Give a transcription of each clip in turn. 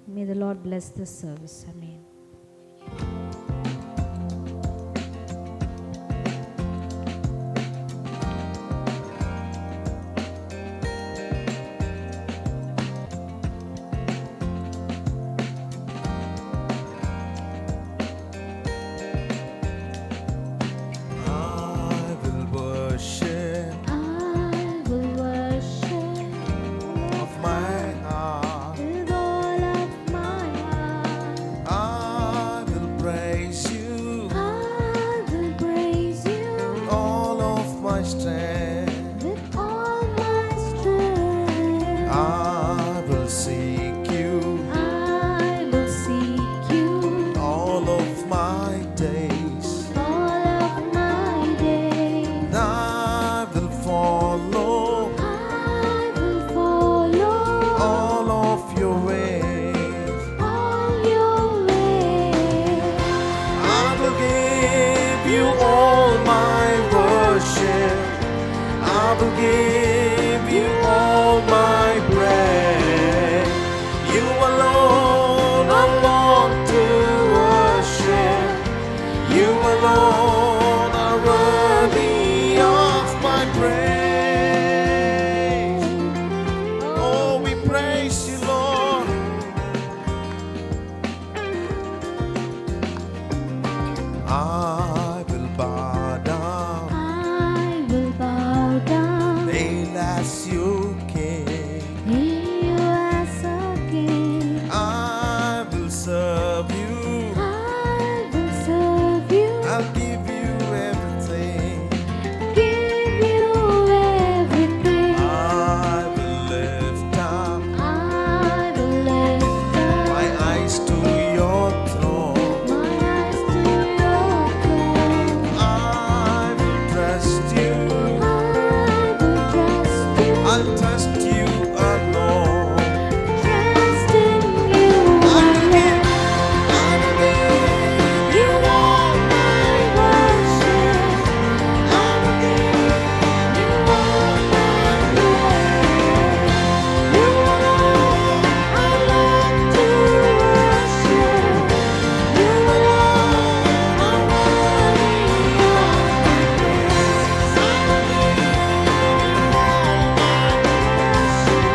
May the Lord bless this service. Amen. I will worship I will worship of my heart. with all of my heart. I will praise you, I will praise you all of my strength. with all my strength. I will seek you I will seek you all of my days. all of my days. I will follow I will follow all of your ways. all your ways. I will give you all my worship. I will give you all my praise. You alone I want to worship. You alone are worthy of my praise. Oh, we praise you, Lord. I will bow down, I will bow down, kneel as you king. hail you as a king. I will serve you. I will serve you, I'll give you everything. give you everything. I will lift up I will lift up my eyes to your throne. my eyes to your throne. I will trust you. I will trust you, I'll trust you alone. trust in you. I will give You are my worship. I will give you all my praise. You alone I love to worship. You alone are worthy of my praise. I will give you all my worship.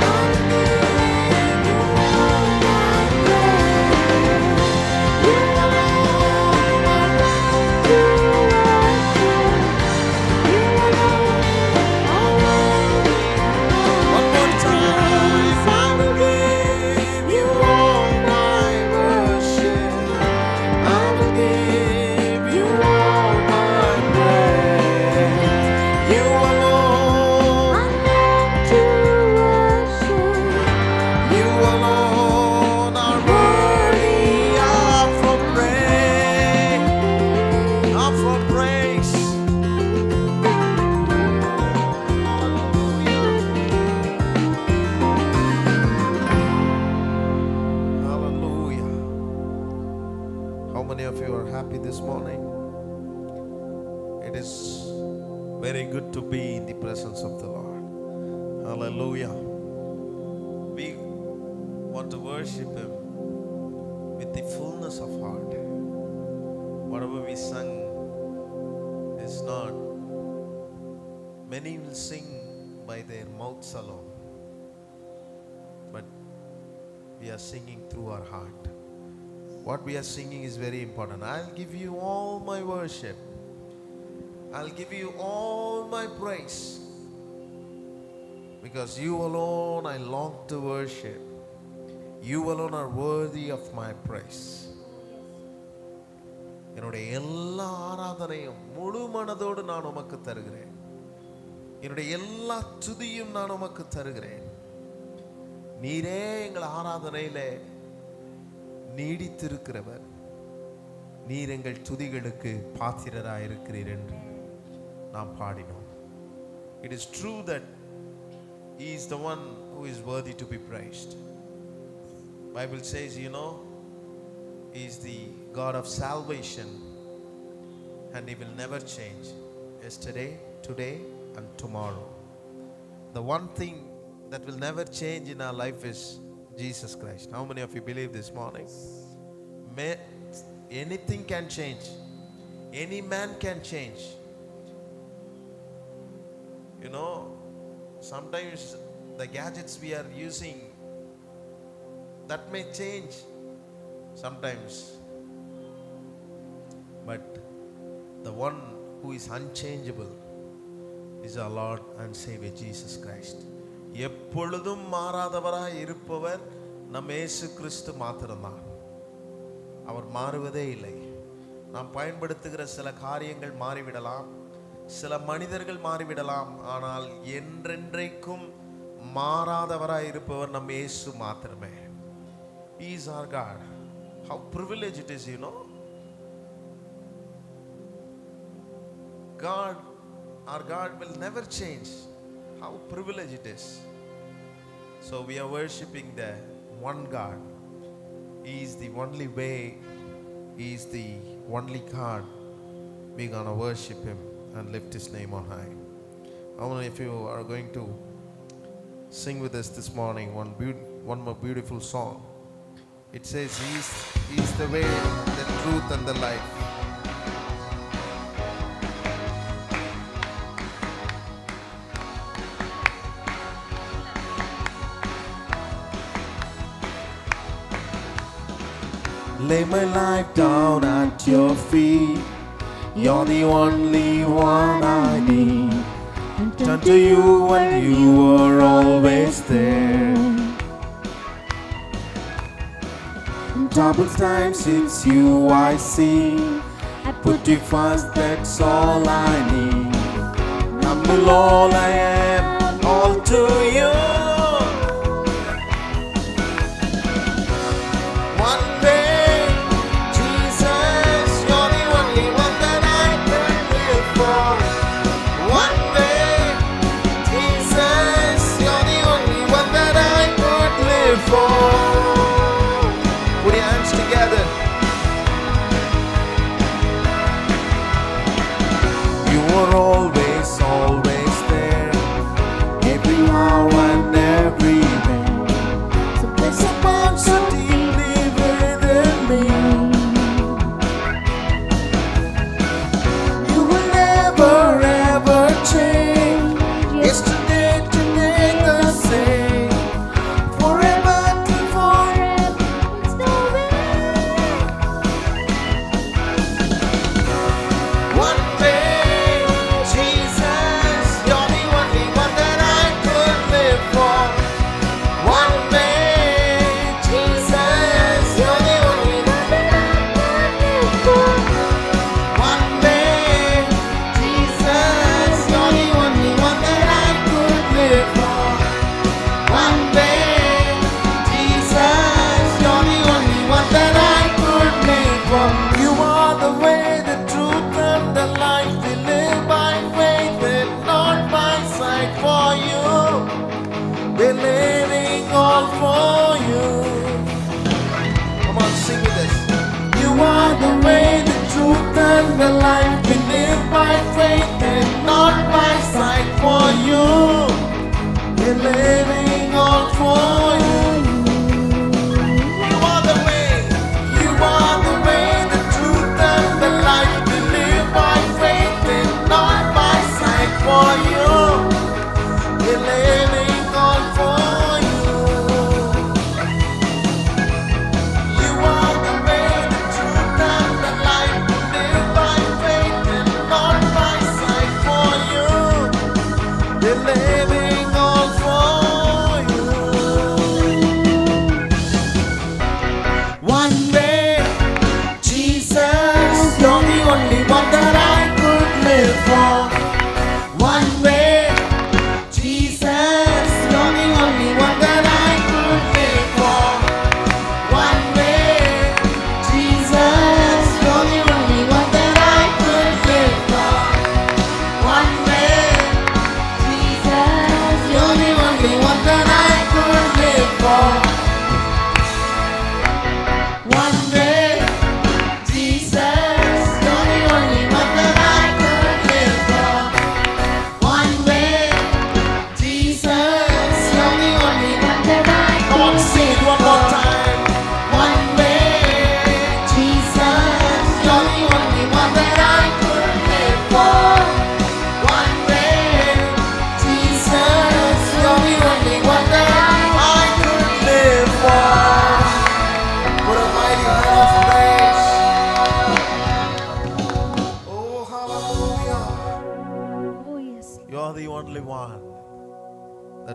I will give you all my praise. You alone I love to worship. You alone are worthy of one more time. I will give you all my worship. I will give you all my praise. You alone, I love to worship. you alone are worthy of our praise, of our praise. Hallelujah. How many of you are happy this morning? It is very good to be in the presence of the Lord. Hallelujah. We want to worship Him with the fullness of heart. Whatever we sung is not, many will sing by their mouths alone, but we are singing through our heart. What we are singing is very important. I'll give you all my worship. I'll give you all my praise. Because you alone I long to worship. You alone are worthy of my praise. என்னுடைய எல்லா ஆராதனையும் முழு மனதோடு நான் உமக்கு தருகிறேன். என்னுடைய எல்லா துதியும் நான் உமக்கு தருகிறேன். நீரே எங்கள் ஆராதனையிலே நீடித்திருக்கிறவர். நீர் எங்கள் துதிகளுக்கு பாத்திரராய் இருக்கிறீர் என்று நாம் பாடினோம். It is true that He is the one who is worthy to be praised. Bible says, you know, He is the God of salvation and He will never change. Yesterday, today and tomorrow. The one thing that will never change in our life is Jesus Christ. How many of you believe this morning? May, anything can change. Any man can change. You know, sometimes the gadgets we are using, that may change sometimes. But the one who is unchangeable is our Lord and Savior Jesus Christ. எப்பொழுதும் மாறாதவராய் இருப்பவர் நம் இயேசு கிறிஸ்து மாத்திரம்தான். அவர் மாறுவதே இல்லை. நாம் பயன்படுத்துகிற சில காரியங்கள் மாறிவிடலாம், சில மனிதர்கள் மாறிவிடலாம், ஆனால் என்றென்றைக்கும் மாறாதவராய் இருப்பவர் நம் இயேசு மாத்திரமே. He is our God. How privileged it is, you know. God, our God will never change. How privileged it is. So we are worshiping the one God. He is the only way. He is the only God. We're gonna worship Him and lift His name on high. How many of you are going to sing with us this morning one more beautiful song? It says, He is the way, the truth and the life. Lay my life down at your feet. You're the only one I need. Turn to you and you are always there. Trouble times it's you I see. I put you first, that's all I need. Humble all I am, all to you. One day, Jesus, you're the only one that I can live for. One day, Jesus, you're the only one that I could live for. Put your hands together. You are always, always there. Every hour and every day. So place a bond so deeply within me. You will never ever change. Yesterday, today the same. Forever to forever. It's the way. One day, Jesus, you're the only one that I could live for. One day, Jesus, you're the only one that I could live for. One day, Jesus, you're the only one that I could live for. One day, Jesus, you're the only one that I could live for. You are the way, the truth, and the life. We live by faith and not by sight. For you, we're living all for you. Come on, sing with us. You are the way, the truth, and the life. We live by faith and not by sight. For you, we're living all for you. You are the way, you are the way, the truth, and the life. We live by faith and not by sight. For you, we're living all for you. You are the way, the truth, and the life. We live by faith and not by sight. For you, we're living all for you.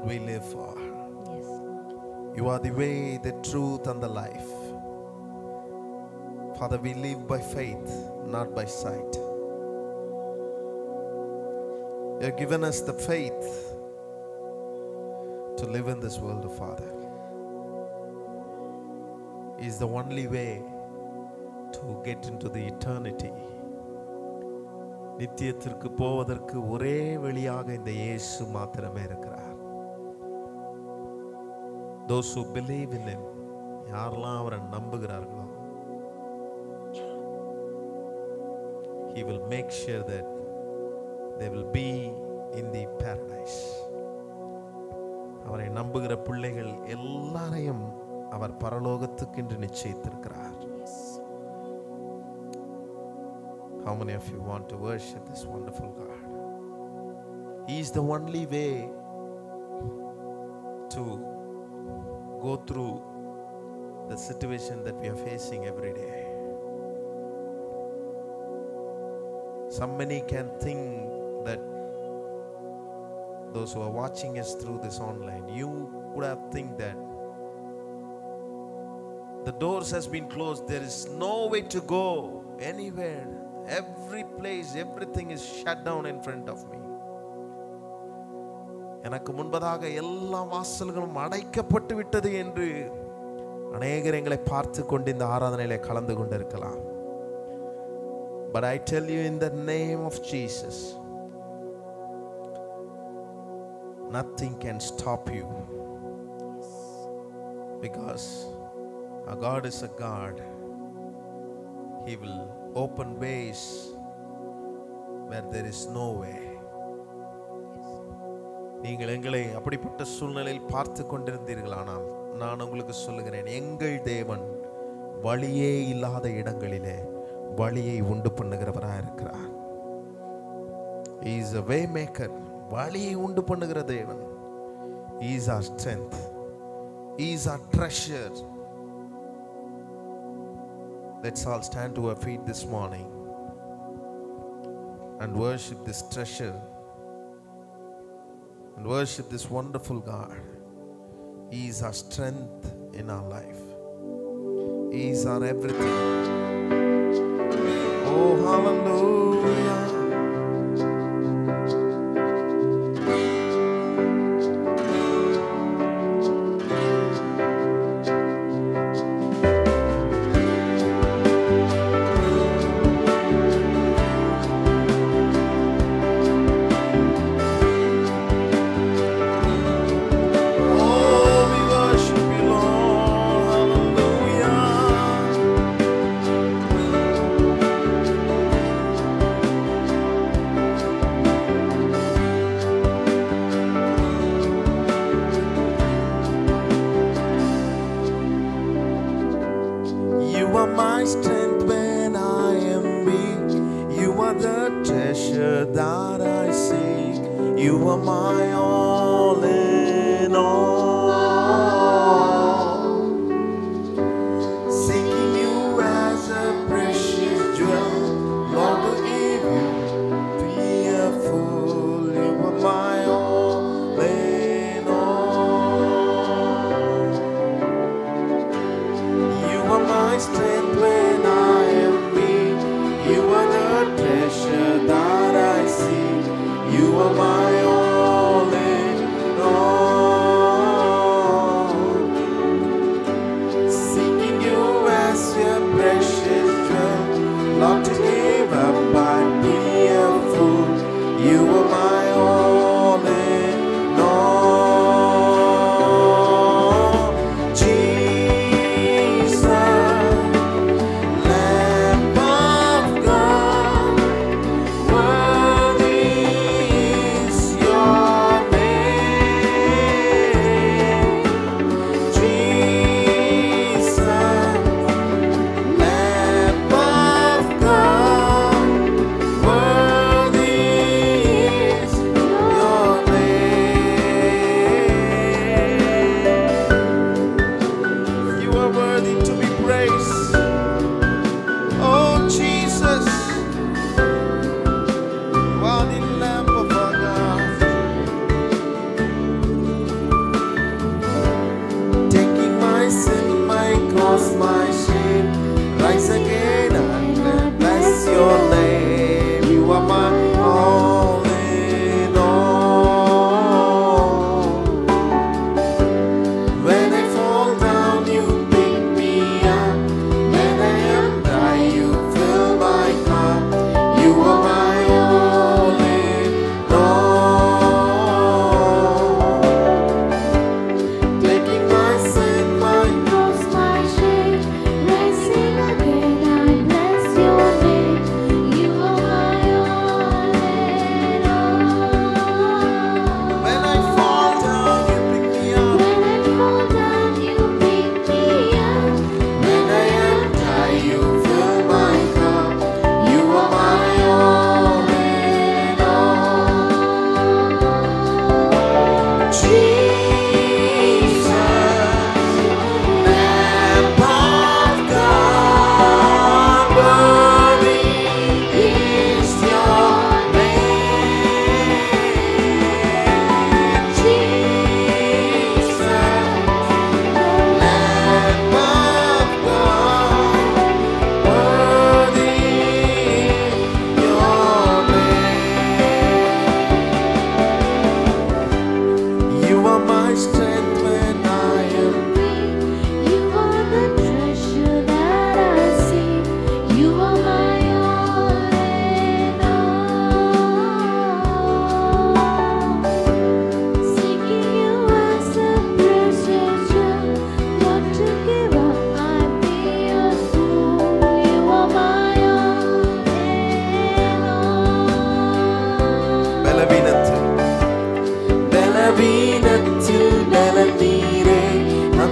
that we live for. Yes, Lord. You are the way, the truth, and the life. Father, we live by faith, not by sight. You have given us the faith to live in this world, Father. He is the only way to get into the eternity. நித்தியத்திற்கு போவதற்கு ஒரே வழியாக இந்த இயேசு மாத்திரமே இருக்கிறார். Those who believe in him, யாரெல்லாம் அவரை நம்புகிறார்களோ, he will make sure that they will be in the paradise. அவரை நம்புகிற பிள்ளைகள் எல்லாரையும் அவர் பரலோகத்துக்கென்று நிச்சயித்திருக்கிறார். How many of you want to worship this wonderful God? He is the only way to go through the situation that we are facing every day. Some many can think that those who are watching us through this online, you would have think that the doors has been closed, there is no way to go anywhere. Every place, everything is shut down in front of me. எனக்கு முன்பதாக எல்லா வாசல்களும் அடைக்கப்பட்டு விட்டது என்று அநேகர் எங்களை பார்த்து கொண்டு இந்த ஆராதனையிலே கலந்து கொண்டிருக்கலாம். But I tell you, in the name of Jesus, nothing can stop you, because our God is a God. He will open ways where there is no way. நீங்கள் எங்களை அப்படிப்பட்ட சூழ்நிலையில் பார்த்து கொண்டிருந்தீர்களானால் நான் உங்களுக்கு சொல்லுகிறேன், எங்கள் தேவன் வழியே இல்லாத இடங்களிலே வழியை உண்டு பண்ணுகிறவராக இருக்கிறார். He is a way maker. வழியை உண்டு பண்ணுகிற தேவன். He is our strength. He is our treasure. Let's all stand to our feet this morning and worship this treasure and worship this wonderful God. He is our strength in our life. He is our everything. Oh, hallelujah. My strength when I am weak, you are the treasure that I seek. You are my all in all. Seeking you as a precious jewel, Lord, to give you be a fool. You are my all in all. You are my strength when I am weak. You are the treasure that I seek. You are my all in all. Seeking you as your precious jewel, Lord, to give up I'd be a fool. You are my all in all. Jesus, Lamb of God, worthy is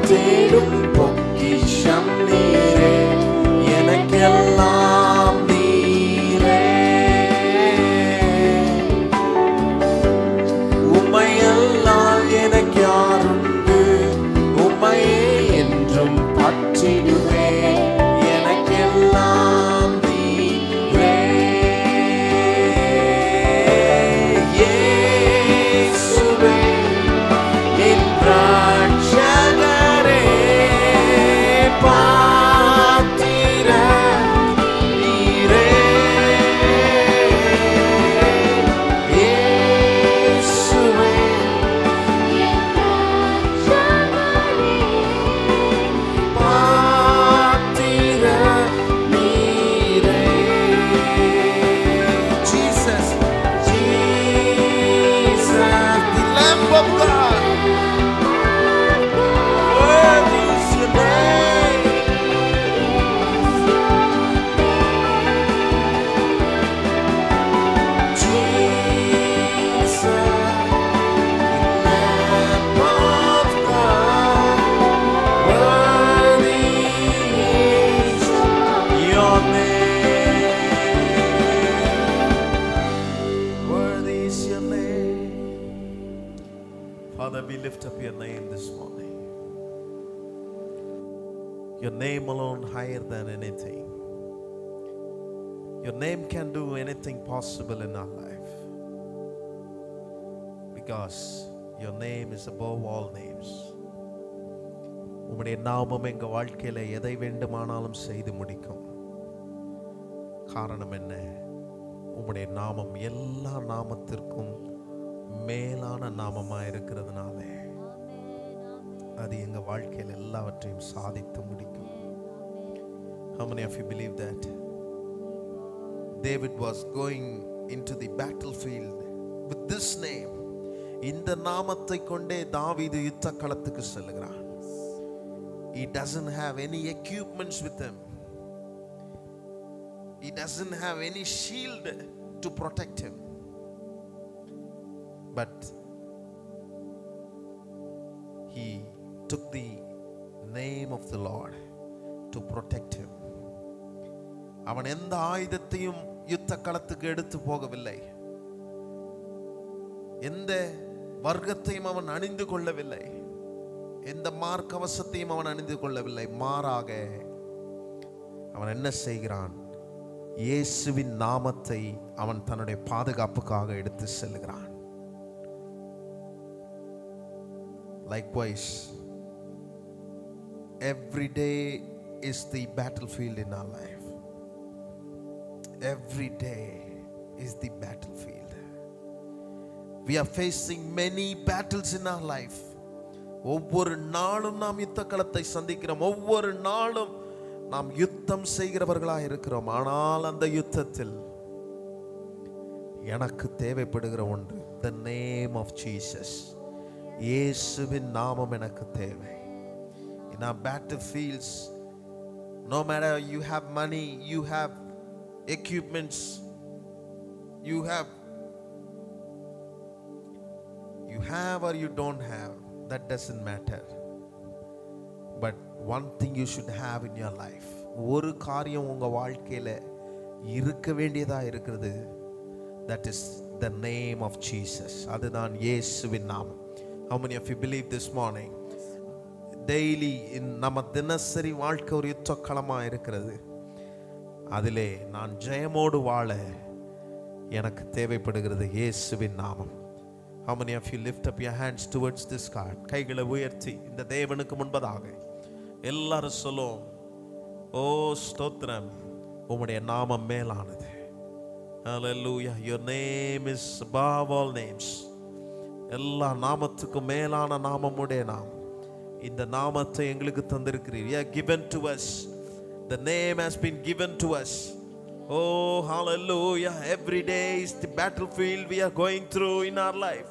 தேடும் பொக்கிஷம் நீரே, எனக்கெல்லாம் நீரே. உம்மையெல்லாம் எனக்கு யாருண்டு, உம்மையே என்றும் பற்றிடுவேன், எனக்கெல்லாம் நீரே. இயேசுவே என் ரட்சகரே, பாத்திர நீரே. இயேசுவே பாத்திர நீரே. Jesus, Jesus, the Lamb of God. Worthy is your name. Jesus, the Lamb of God. Worthy is your name. Worthy is your name. Father, we lift up your name this morning. Your name alone higher than anything. Your name can do anything possible in our life. Because your name is above all names. உம்முடைய நாமம் எங்க வாழ்க்கையில எதை வேண்டுமானாலும் செய்து முடிக்கும். காரணம் என்ன? உம்முடைய நாமம் எல்லா நாமத்திற்கும் மேலான நாமமா இருக்கிறதுனாலே அது எங்க வாழ்க்கையில் எல்லாவற்றையும் சாதித்து முடிக்கும். How many of you believe that? David was going into the battlefield with this name. இந்த நாமத்தை கொண்டே தாவீது யுத்த களத்துக்கு செல்கிறான். He doesn't have any equipments with him. He doesn't have any shield to protect him. But he took the name of the Lord to protect him. அவன் எந்த ஆயுதத்தையும் யுத்த களத்துக்கு எடுத்து போகவில்லை. எந்த வர்க்கத்தையும் அவன் அணிந்து கொள்ளவில்லை. எந்த மார்க்கவசத்தையும் அவன் அணிந்து கொள்ளவில்லை. மாறாக அவன் என்ன செய்கிறான்? இயேசுவின் நாமத்தை அவன் தன்னுடைய பாதுகாப்புக்காக எடுத்து செல்கிறான். Likewise, every day is the battlefield in our life. Every day is the battlefield. We are facing many battles in our life. ஒவ்வொரு நாளும் நாம் யுத்த களத்தை சந்திக்கிறோம். ஒவ்வொரு நாளும் நாம் யுத்தம் செய்கிறவர்களாக இருக்கிறோம். ஆனால் அந்த யுத்தத்தில் எனக்கு தேவைப்படுகிற ஒன்று, the name of Jesus. இயேசுவின் நாமம் எனக்கு தேவை. In our battlefields, no matter you have money, you have equipments, you have or you don't have, that doesn't matter. But one thing you should have in your life, ஒரு காரியம் உங்க வாழ்க்கையில இருக்க வேண்டியதா இருக்கிறது, that is the name of Jesus. அதுதான் இயேசுவின் நாமம். How many of you believe this morning? Daily in நம்ம தினசரி வாழ்க்கை ஒரு யுத்த களமா இருக்கிறது. அதிலே நான் ஜெயமோடு வாழ எனக்கு தேவைப்படுகிறது இயேசுவின் நாமம். How many of you lift up your hands towards this God? கைகளை உயர்த்தி இந்த தேவனுக்கு முன்பதாக எல்லாரும் சொல்லுவோம், ஓ ஸ்தோத்திரம், உம்முடைய நாமம் மேலானது. Hallelujah. Your name is above all names. எல்லா நாமத்துக்கும் மேலான நாமம் உடைய நாம். இந்த நாமத்தை எங்களுக்கு தந்திருக்கிறீர். You are given to us. The name has been given to us. Oh, hallelujah. Every day is the battlefield we are going through in our life.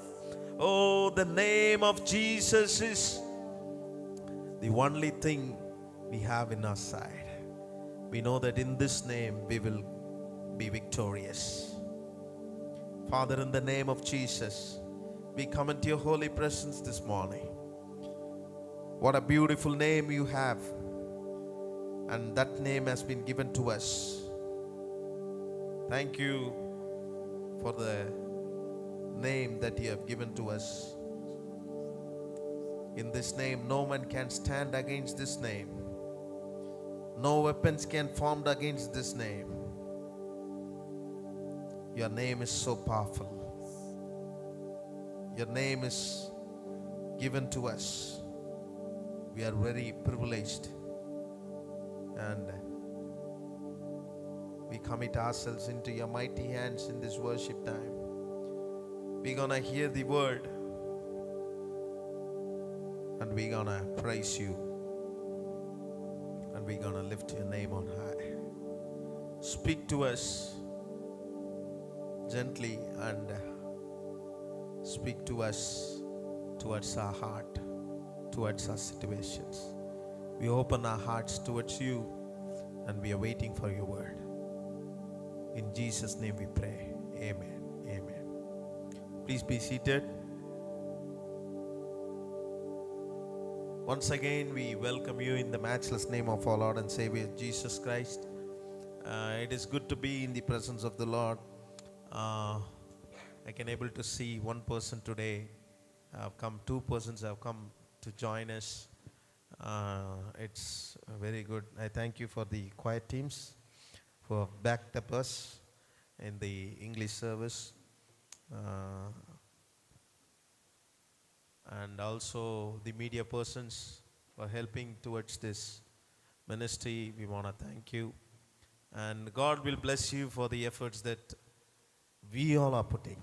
Oh, the name of Jesus is the only thing we have in our side. We know that in this name we will be victorious. Father, in the name of Jesus, we come into your holy presence this morning. What a beautiful name you have, and that name has been given to us. Thank you for the name that you have given to us. In this name, no man can stand against this name. No weapons can formed against this name. Your name is so powerful. Your name is given to us. We are very privileged, and we commit ourselves into your mighty hands in this worship time. We're gonna hear the word, and we're gonna praise you, and we're gonna lift your name on high. Speak to us gently, and speak to us towards our heart, towards our situations. We open our hearts towards you, and we are waiting for your word. In Jesus' name we pray. Amen. Amen. Please be seated. Once again, we welcome you in the matchless name of our Lord and Savior Jesus Christ. It is good to be in the presence of the Lord. I can able to see one person today. Two persons have come to join us. It's very good. I thank you for the choir teams who have backed up us in the English service. And also the media persons for helping towards this ministry. We want to thank you. And God will bless you for the efforts that we all are putting.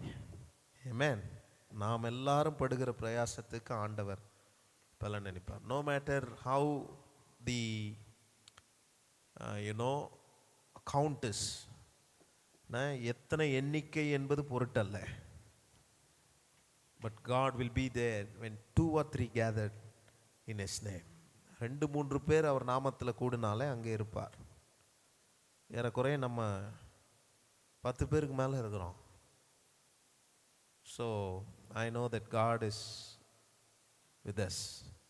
Amen. நாம் எல்லாரும் படுகிற பிரயாசத்துக்கு ஆண்டவர் பலன் அளிப்பார். No matter how the count is, எத்தனை எண்ணிக்கை என்பது பொருட்டல்ல. But God will be there when 2 or 3 gathered in His name. 2-3 பேர் அவர் நாமத்தில் கூடினாலே அங்கே இருப்பார். ஏறக்குறைய நம்ம 10 பேருக்கு மேலே இருக்கிறோம். So I know that God is with us.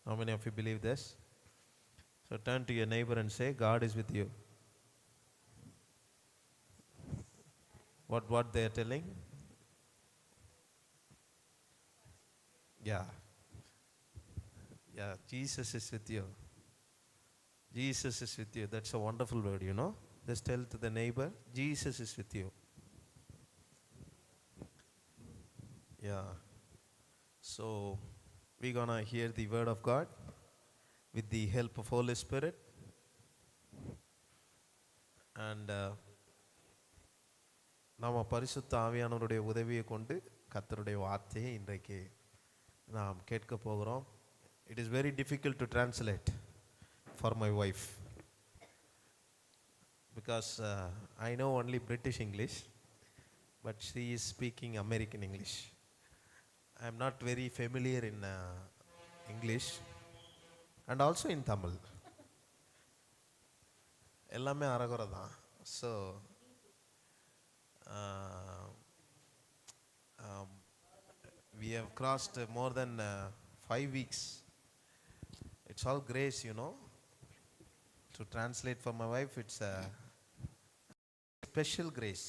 How many of you believe this? So turn to your neighbor and say, God is with you. What they are telling? Yeah, Jesus is with you. Jesus is with you. That's a wonderful word, Just tell to the neighbor, Jesus is with you. Yeah. So we're gonna hear the word of God with the help of Holy Spirit. And நாம பரிசுத்த ஆவியானவருடைய உதவியை கொண்டு கர்த்தருடைய வார்த்தையை இன்றைக்கு நாம் கேட்க போகிறோம். It is very difficult to translate for my wife because I know only British English, but she is speaking American English. I am not very familiar in English and also in Tamil. எல்லாமே அரகுறை தான். So we have crossed more than 5 weeks. It's all grace, To translate for my wife, it's a special grace.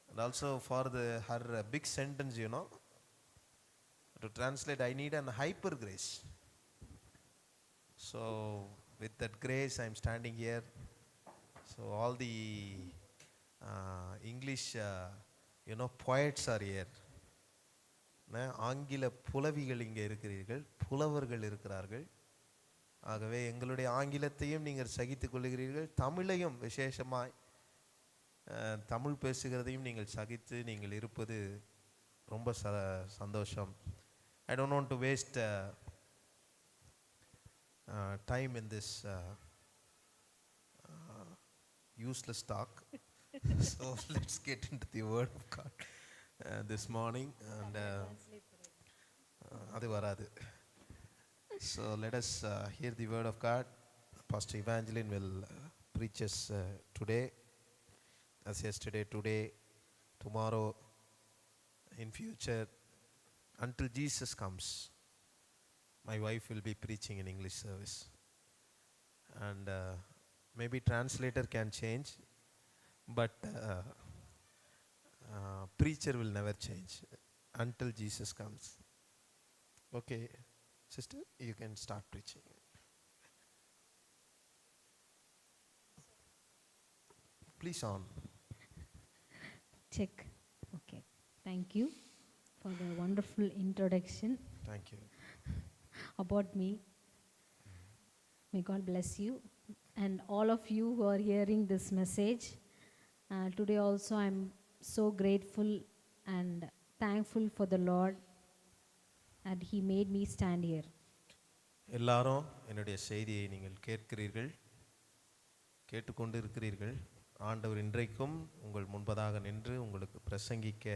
And also for her big sentence, to translate, I need an hyper grace. So with that grace, I'm standing here. So all the English, poets are here. ஆங்கில புலவிகள் இங்கே இருக்கிறீர்கள், புலவர்கள் இருக்கிறார்கள். ஆகவே எங்களுடைய ஆங்கிலத்தையும் நீங்கள் சகித்துக் கொள்கிறீர்கள், தமிழையும் விசேஷமாய் தமிழ் பேசுகிறதையும் நீங்கள் சகித்து நீங்கள் இருப்பது ரொம்ப சந்தோஷம். I don't want to waste time in this useless talk. So let's get into the word of God this morning. And adu varadu. So let us hear the word of God. Pastor Evangeline will preach us today, as yesterday, today, tomorrow, in future, until Jesus comes. my wife will be preaching in English service. And maybe translator can change, but preacher will never change until Jesus comes. Okay, sister, you can start preaching. Please on. Check. Okay. Thank you for the wonderful introduction Thank you. about me. May God bless you and all of you who are hearing this message. Today also I'm so grateful and thankful for the Lord and He made me stand here. எல்லாரும் என்னுடைய செய்தியை நீங்கள் கேட்டுக்கொண்டு இருக்கிறீர்கள். ஆண்டவர் இன்றைக்கும் உங்கள் முன்பதாக நின்று உங்களுக்கு பிரசங்கிக்க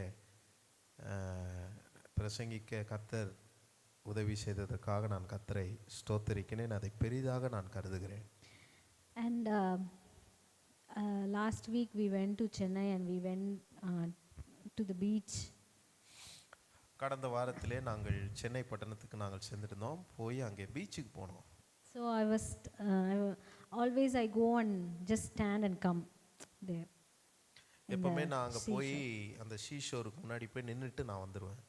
கர்த்தர் உதவி செய்ததற்காக நான் கர்த்தரை ஸ்தோத்திரிக்கிறேன். அதை பெரிதாக நான் கருதுகிறேன். And last week we went to Chennai and we went to the beach. கடந்த வாரத்திலே நாங்கள் சென்னை பட்டணத்துக்கு நாங்கள் சென்றிருந்தோம். போய் அங்கே பீச்சுக்கு போனோம். So always I go and just stand and come there. எப்பவுமே நான் அங்க போய் அந்த சீஷோருக்கு முன்னாடி போய் நின்னுட்டு நான் வந்துருவேன்.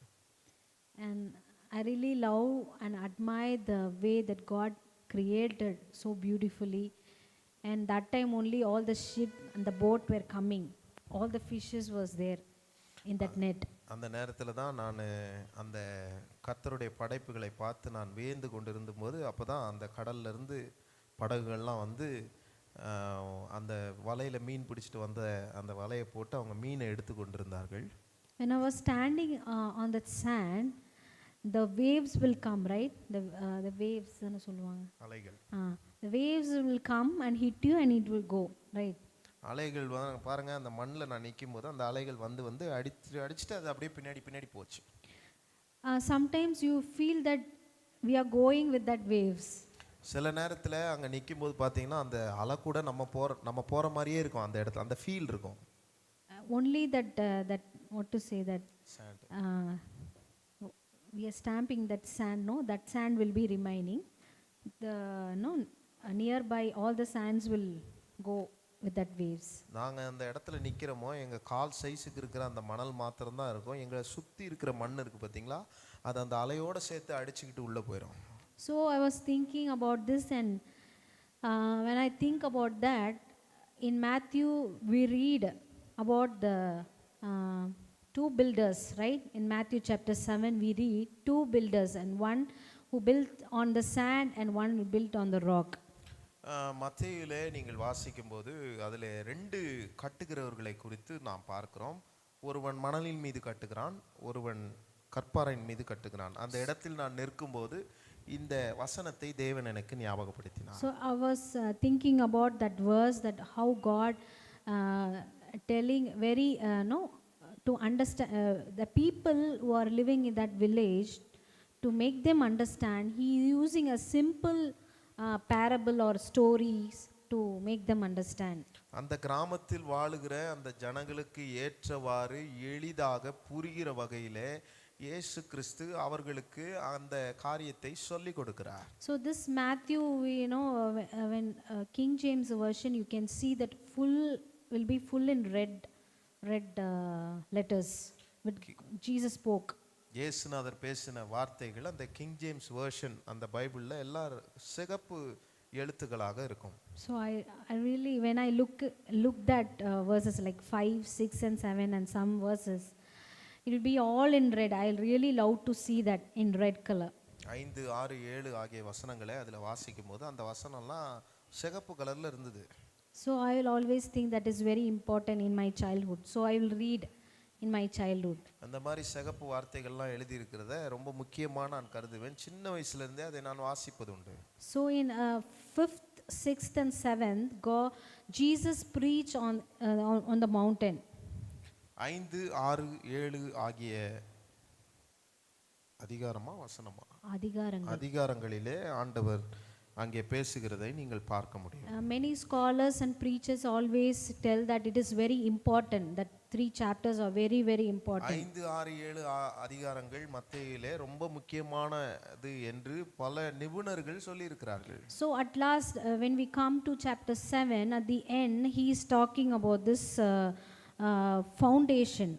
And I really love and admire the way that God created so beautifully. And that time only all the ship and the boat were coming. All the fishes was there in that net. அந்த நேரத்துல தான் நான் அந்த கர்த்தருடைய படைப்புகளை பார்த்து நான் வியந்து கொண்டிருந்தபோது அப்பதான் அந்த கடல்ல இருந்து படகுகள்லாம் வந்து அந்த வலையில மீன் பிடிச்சிட்டு வந்த அந்த வலையை போட்டு அவங்க மீனை எடுத்து கொண்டிருந்தார்கள். When I was standing on that sand, the waves will come, right? The waves anu solluvaanga. அலைகள். The waves will come and hit you and it will go, right? அலைகள் பாருங்க அந்த மண்ணுல நான் நிக்கும்போது அந்த அலைகள் வந்து அடிச்சிட்டு அது அப்படியே பின்னாடி போச்சு. Sometimes you feel that we are going with that waves. சில நேரத்துல அங்க நிக்கும்போது பாத்தீங்கன்னா அந்த அலை கூட நம்ம போற மாதிரியே இருக்கும். அந்த இடத்துல அந்த ஃபீல் இருக்கும். Only that what to say that sand. We are stamping that sand, no, that sand will be remaining. Nearby all the sands will go with that waves. நாங்க அந்த இடத்துல நிக்கிறோமோ எங்க கால் சைஸ்க்கு இருக்கிற அந்த மணல் மாத்திரம் தான் இருக்கும். எங்களை சுத்தி இருக்கிற மண் இருக்கு பாத்தீங்களா, அது அந்த அலையோட சேர்த்து அடிச்சிட்டு உள்ள போயிடும். So I was thinking about this, and when I think about that, in Matthew we read about the two builders, right? In Matthew chapter 7 we read two builders, and one who built on the sand and one who built on the rock. மத்தேயுவிலே நீங்கள் வாசிக்கும்போது அதில் ரெண்டு கட்டுகிறவர்களை குறித்து நாம் பார்க்கிறோம். ஒருவன் மணலின் மீது கட்டுகிறான், ஒருவன் கற்பாறையின் மீது கட்டுகிறான். அந்த இடத்தில் நான் நிற்கும்போது இந்த வசனத்தை தேவன் எனக்கு ஞாபகப்படுத்தினார். So I was thinking about that verse, that how God telling very to understand the people who are living in that village, to make them understand, he is using a simple parable or stories to make them understand. அந்த கிராமத்தில் வாழுகிற அந்த ஜனங்களுக்கு ஏற்றவாறு எளிதாக புரிகிற வகையிலே இயேசு கிறிஸ்து அவர்களுக்கு அந்த காரியத்தை சொல்லி கொடுக்கிறார். So this Matthew, when King James version, you can see that will be full in red letters with Jesus spoke. இயேசுநாதர் பேசின வார்த்தைகள் அந்த கிங் ஜேம்ஸ் வெர்ஷன் அந்த பைபிள்ல எல்லா சிகப்பு எழுத்துக்களாக இருக்கும். So I really, when I looked at verses like 5, 6 and 7 and some verses, it will be all in red. I really love to see that in red color. 5, 6, 7 ஆகிய வசனங்களை அதுல வாசிக்கும்போது அந்த வசனம்லாம் சிகப்பு கலர்ல இருந்தது. So I will always think that is very important in my childhood. So I will read in my childhood. அந்த மாதிரி சிகப்பு வார்த்தைகள்லாம் எழுதி இருக்கிறத ரொம்ப முக்கியமா நான் கருதுவேன். சின்ன வயசுல இருந்தே அதை நான் வாசிப்பது உண்டு. So in 5th, 6th and 7th, Jesus preached on the mountain. 5, 6, 7 ஆகிய அதிகாரமா வசனமா அதிகாரங்களிலே ஆண்டவர் அங்கே பேசுகிறதை நீங்கள் பார்க்க முடியும். Many scholars and preachers always tell that it is very important, that 3 chapters are very, very important. 5, 6, 7 அதிகாரங்கள் மத்தேயுவிலே ரொம்ப முக்கியமானது என்று பல நிபுணர்கள் சொல்லியிருக்கிறார்கள். So at last, when we come to chapter 7, at the end, he is talking about this foundation.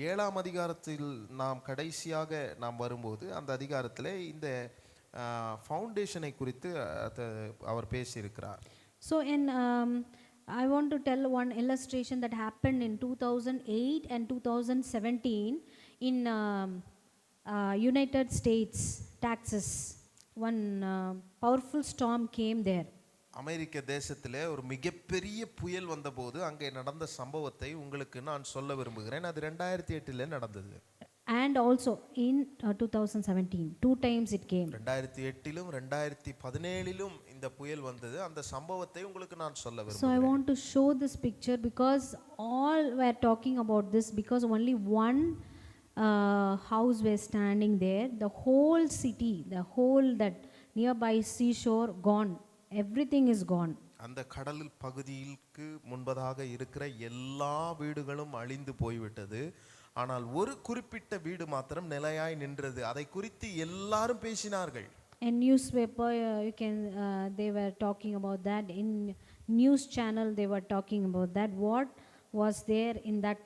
7ஆம் அதிகாரத்தில் நாம் கடைசியாக நாம் வரும்போது அந்த அதிகாரத்தில் இந்த ஃபவுண்டேஷனை குறித்து அவர் பேசியிருக்கிறார். So I want to tell one illustration that happened in 2008 and 2017 in United States, Texas. One powerful storm came there. அமெரிக்க தேசத்திலே ஒரு மிகப்பெரிய புயல் வந்தபோது அங்கே நடந்த சம்பவத்தை உங்களுக்கு நான் சொல்ல விரும்புகிறேன். அது 2008 நடந்தது. And also in 2017, 2 times it came. 2008லும் 2017லும் இந்த புயல் வந்தது. அந்த சம்பவத்தை உங்களுக்கு நான் சொல்ல So I விரும்புகிறேன். want to show this picture because all were talking about this because only one house were standing there. The whole city, the whole that nearby seashore gone. Everything is gone. அந்த கடல் பகுதிக்கு முன்பதாக இருக்கிற எல்லா வீடுகளும் அழிந்து போய்விட்டது. ஆனால் ஒரு குறிப்பிட்ட வீடு மாத்திரம் நிலையாய் நின்றது. அதை குறித்து எல்லாரும் பேசினார்கள். In newspaper you can they were talking about that. In news channel they were talking about that. What was there in that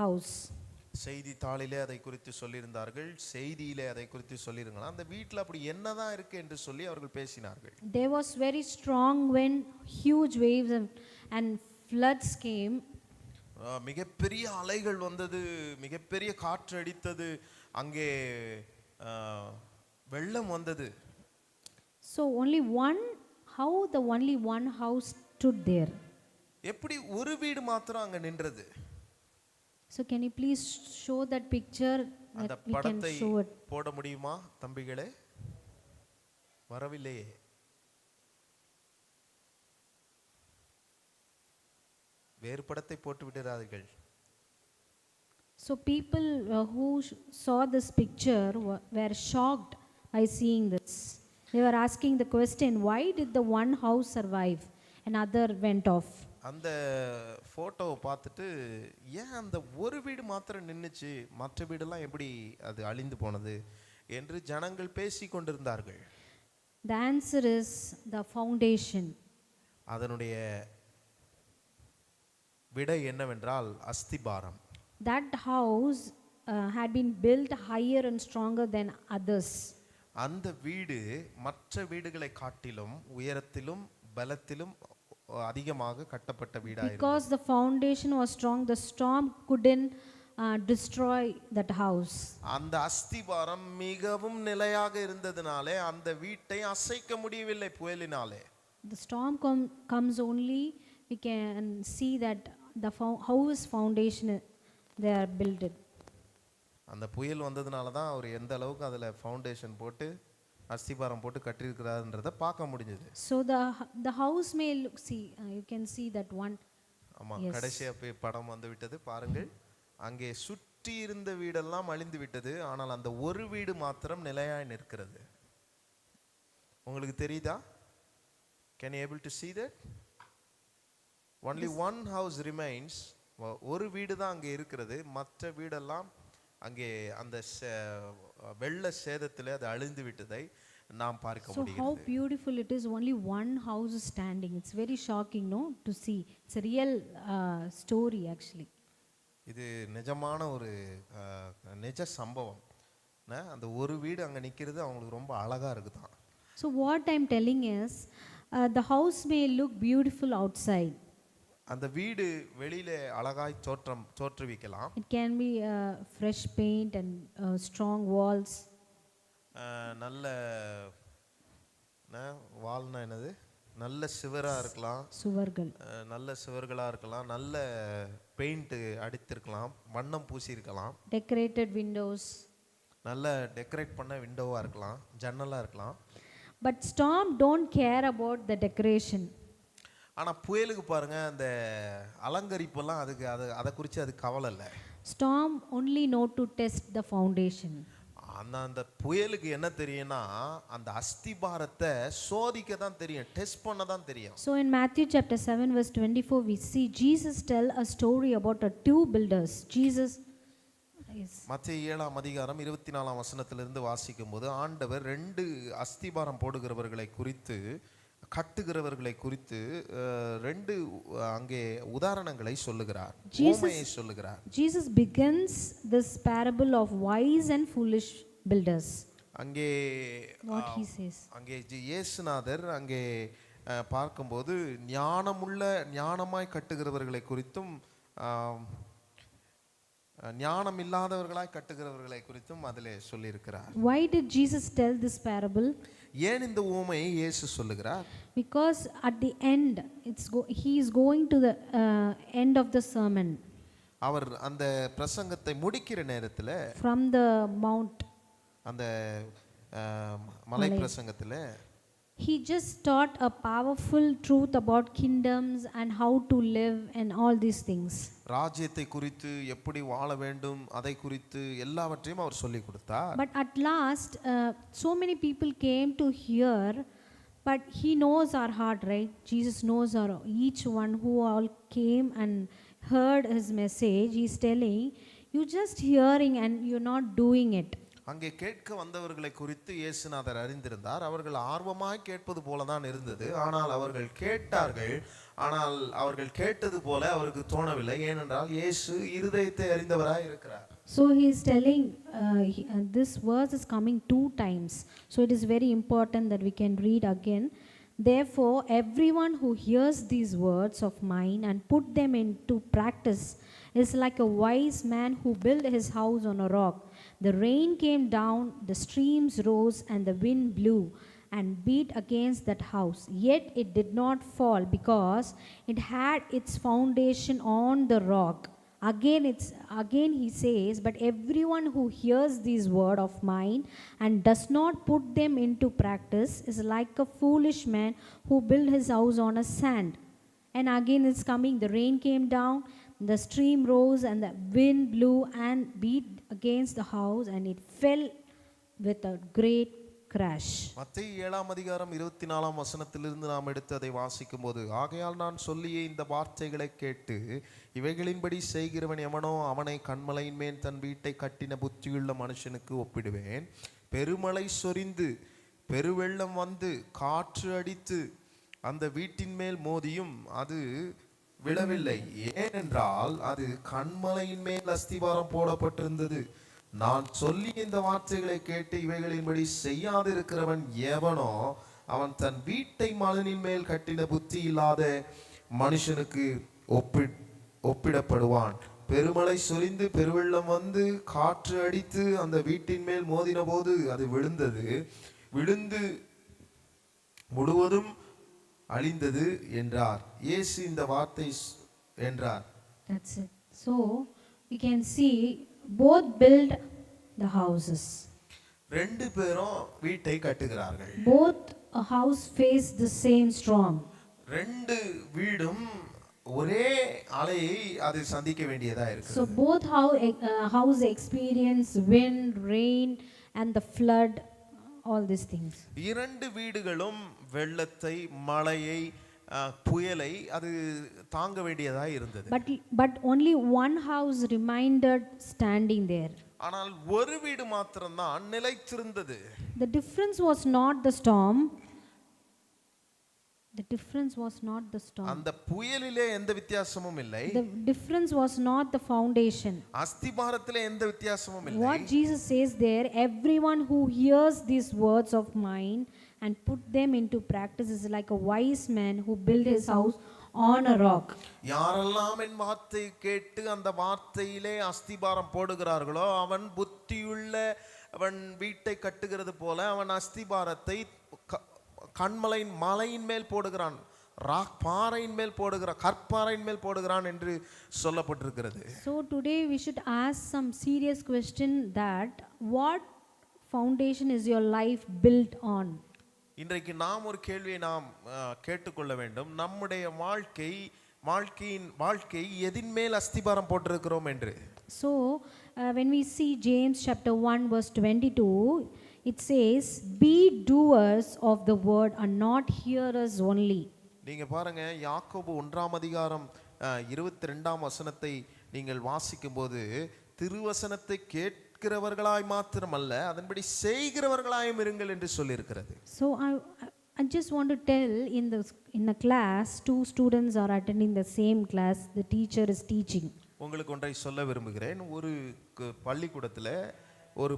house? செய்தித்தாளிலே அதை குறித்து சொல்லியிருந்தார்கள். செய்தியிலே அதை குறித்து சொல்லியிருந்தாங்க. அந்த வீட்டில் அப்படி என்னதான் இருக்கு என்று சொல்லி அவர்கள் பேசினார்கள். There was very strong wind, huge waves and floods came. மிகப்பெரிய அலைகள் வந்தது, மிகப்பெரிய காற்று அடித்தது, அங்கே வெள்ளம் வந்தது. So only one house stood there. எப்படி ஒரு வீடு மாத்திரம் அங்க நின்றது? So can you please show that picture அந்த that we can படத்தை show it? போட முடியுமா தம்பிகளே? வரவில்லையே. வேறு படத்தை போட்டு விடாதீர்கள். So people who saw this picture were shocked by seeing this. They were asking the question, why did the one house survive and other went off? அந்த போட்டோவை பார்த்துட்டு ஏன் அந்த ஒரு வீடு மாத்திரம் நின்னுச்சு, மற்ற வீடெல்லாம் எப்படி அது அழிந்து போனது என்று ஜனங்கள் பேசிக் கொண்டிருந்தார்கள். The answer is the foundation. அதனுடைய விடை என்னவென்றால் அஸ்திபாரம். That house had been built higher and stronger than others. அந்த வீடு மற்ற வீடுகளை காட்டிலும் உயரத்திலும் பலத்திலும் அதிகமாக கட்டப்பட்ட வீடாக Because the foundation was strong, the storm couldn't destroy that house. அந்த அஸ்திபாரம் மிகவும் நிலையாக இருந்ததனாலே அந்த வீட்டை அசைக்க முடியவில்லை புயலினாலே. The storm comes only, we can see that the house foundation they are built it. அந்த புயல் வந்ததுனால தான் அவர் எந்த அளவுக்கு அதில் ஃபவுண்டேஷன் போட்டு அஸ்திபாரம் போட்டு கட்டியிருக்கிறாருன்றதை பார்க்க முடிஞ்சது. So the house may look, see you can see that one. ஆமாம், கடைசியாக போய் படம் வந்து விட்டது பாருங்கள். அங்கே சுற்றி இருந்த வீடெல்லாம் அழிந்து விட்டது, ஆனால் அந்த ஒரு வீடு மாத்திரம் நிலையாய் நிற்கிறது. உங்களுக்கு தெரியுதா? Can you able to see that? Only one house remains. ஒரு வீடு தான் அங்கே இருக்கிறது, மற்ற வீடெல்லாம் அங்கே அந்த வெள்ள சேதத்தில் அது அழிந்து விட்டதை நாம் பார்க்க முடிகிறது. So how beautiful it is, only one house is standing. It's very shocking, no, to see. It's a real story actually. இது நிஜமான ஒரு நிஜ சம்பவம். அந்த ஒரு வீடு அங்கே நிற்கிறது அவங்களுக்கு ரொம்ப அழகாக இருக்குதான். So what I'm telling is the house may look beautiful outside. அந்த வீடு வெளியில அழகாய் தோற்றுவிக்கலாம். It can be fresh paint and strong walls. நல்ல வால்னா என்னது, நல்ல சுவரா இருக்கலாம், சுவர்கள், நல்ல சுவர்களா இருக்கலாம், நல்ல பெயிண்ட் அடித்திருக்கலாம், வண்ணம் பூசி இருக்கலாம், decorated windows, நல்ல டெக்கரேட் பண்ண விண்டோவா இருக்கலாம், ஜன்னலா இருக்கலாம். But storm don't care about the decoration. ஆனா புயலுக்கு பாருங்க அந்த அலங்கரிப்பெல்லாம் அதை குறித்து அது கவலை இல்லை. Storm only know to test the foundation. அந்த புயலுக்கு என்ன தெரியும்னா அந்த அஸ்திபாரத்தை சோதிக்க தான் தெரியும், டெஸ்ட் பண்ண தான் தெரியும். So in Matthew chapter 7 verse 24 we see Jesus tell a story about two builders. Jesus is மத்தேயு 7ஆம் அதிகாரம் 24ஆம் வசனத்திலிருந்து வாசிக்கும்போது ஆண்டவர் 2 அஸ்திபாரம் போடுகிறவர்களை குறித்து, கட்டுகிறவர்களை குறித்து 2 அங்கே உதாரணங்களை சொல்லுகிறார், உவமையை சொல்லுகிறார். Jesus begins this parable of wise and foolish builders. அங்கே What he says. அங்கே இயேசுநாதர் அங்கே பார்க்கும்போது ஞானமாய் கட்டுகிறவர்களை குறித்தும் ஞானம் இல்லாதவர்களாய் கட்டுகிறவர்களை குறித்தும் அதிலே சொல்லியிருக்கிறார். Why did Jesus tell this parable? ஏன் இந்த உவமையை இயேசு சொல்லுகிறார்? Because at the end he is going to the end of the sermon. அவர் அந்த பிரசங்கத்தை முடிக்கிற நேரத்தில் from the mount, அந்த மலை பிரசங்கத்தில் he just taught a powerful truth about kingdoms and how to live and all these things. ராஜ்யத்தை குறித்து எப்படி வாழ வேண்டும் அதை குறித்து எல்லாவற்றையும் அவர் சொல்லி கொடுத்தார். But at last so many people came to hear, but he knows our heart, right? Jesus knows our each one who all came and heard his message. He is telling you just hearing and you're not doing it. அங்கே கேட்க வந்தவர்களை குறித்து இயேசுநாதர் அறிந்திருந்தார். அவர்கள் ஆர்வமாய் கேட்பது போல தான் இருந்தது. ஆனால் அவர்கள் கேட்டார்கள், ஆனால் அவர்கள் கேட்டது போல அவருக்கு தோணவில்லை. ஏனென்றால் இயேசு இருதயத்தை அறிந்தவராய் இருக்கிறார். So he is telling this verse is coming 2 times, so it is very important that we can read again. Therefore everyone who hears these words of mine and put them into practice is like a wise man who built his house on a rock. The rain came down, the streams rose, and the wind blew and beat against that house. Yet it did not fall, because it had its foundation on the rock. Again he says, but everyone who hears these words of mine and does not put them into practice is like a foolish man who built his house on a sand. And again it's coming, the rain came down, the stream rose, and the wind blew and beat against the house, and it fell with a great crash. மத்தேயு 7ஆம் அதிகாரம் 24ஆம் வசனத்திலிருந்து நாம் எடுத்து அதை வாசிக்கும்போது, ஆகையால் நான் சொல்லிய இந்த வார்த்தைகளை கேட்டு இவைகளின்படி செய்கிறவன் எவனோ அவனை கன்மலையின் மேல் தன் வீட்டை கட்டின புத்தியுள்ள மனுஷனுக்கு ஒப்பிடுவேன். பெருமழை சொரிந்து பெருவெள்ளம் வந்து காற்று அடித்து அந்த வீட்டின் மேல் மோதியும் அது விழவில்லை, ஏனென்றால் அது கன்மலையின் மேல் அஸ்திபாரம் போடப்பட்டிருந்தது. நான் சொல்லி இந்த வார்த்தைகளை கேட்டு இவைகளின்படி செய்யாதிருக்கிறவன் எவனோ அவன் தன் வீட்டை மணலின் மேல் கட்டின புத்தி இல்லாத மனுஷனுக்கு ஒப்பிடப்படுவான். பெருமழை சொரிந்து பெருவெள்ளம் வந்து காற்று அடித்து அந்த வீட்டின் மேல் மோதின போது அது விழுந்து முழுவதும் அழிந்தது என்றார். இயேசு இந்த வார்த்தை என்றார். That's it. So we can see both build the houses. 2 பேரும் வீட்டை கட்டுகிறார்கள். Both a house face the same storm. 2 வீடும் ஒரே அலையை அது சந்திக்க வேண்டியதா இருக்கு. So both house experience wind, rain and the flood, all these things. 2 வீடுகளும் வெள்ளத்தை, மழையை, புயலை அது தாங்க வேண்டியதா இருந்தது. But only one house remained standing there. ஆனால் ஒரு வீடு மாத்திரம் தான் நிலைத்திருந்தது. The difference was not the storm. The difference was not the storm. அந்த புயலிலே எந்த வித்தியாசமும் இல்லை. The difference was not the foundation. அஸ்திபாரத்திலே எந்த வித்தியாசமும் இல்லை. What Jesus says there, everyone who hears these words of mine and put them into practice is like a wise man who built his house on a rock. யாரெல்லாம் என் வார்த்தை கேட்டு அந்த வார்த்தையிலே அஸ்திபாரம் போடுகிறார்களோ அவன் புத்தியுள்ள அவன் வீட்டை கட்டுகிறது போல அவன் அஸ்திபாரத்தை கன்மலையின் மலையின் மேல் போடுகிறான், பாறையின் மேல் போடுகிறான், கற்பாறையின் மேல் போடுகிறான் என்று சொல்லப்பட்டிருக்கிறது. So today we should ask some serious question, that what foundation is your life built on? இன்றைக்கு நாம் ஒரு கேள்வியை நாம் கேட்டுக்கொள்ள வேண்டும். நம்முடைய வாழ்க்கை எதின் மேல் அஸ்திபாரம் போட்டிருக்கிறோம் என்று. So when we see James chapter 1 verse 22, it says, "Be doers of the word and not hearers only." நீங்க பாருங்க, யாக்கோபு 1 22 வசனத்தை நீங்கள் வாசிக்கும்போது, திருவசனத்தை கேட்கிறவர்களாய் மாத்திரமல்ல, அதன்படி செய்கிறவர்களாயும் இருங்கள் என்று சொல்லியிருக்கிறது. So I just want to tell, in a class, two students are attending the same class, the teacher is teaching. உங்களுக்கு ஒன்றை சொல்ல விரும்புகிறேன். ஒரு பள்ளிக்கூடத்தில் ஒரு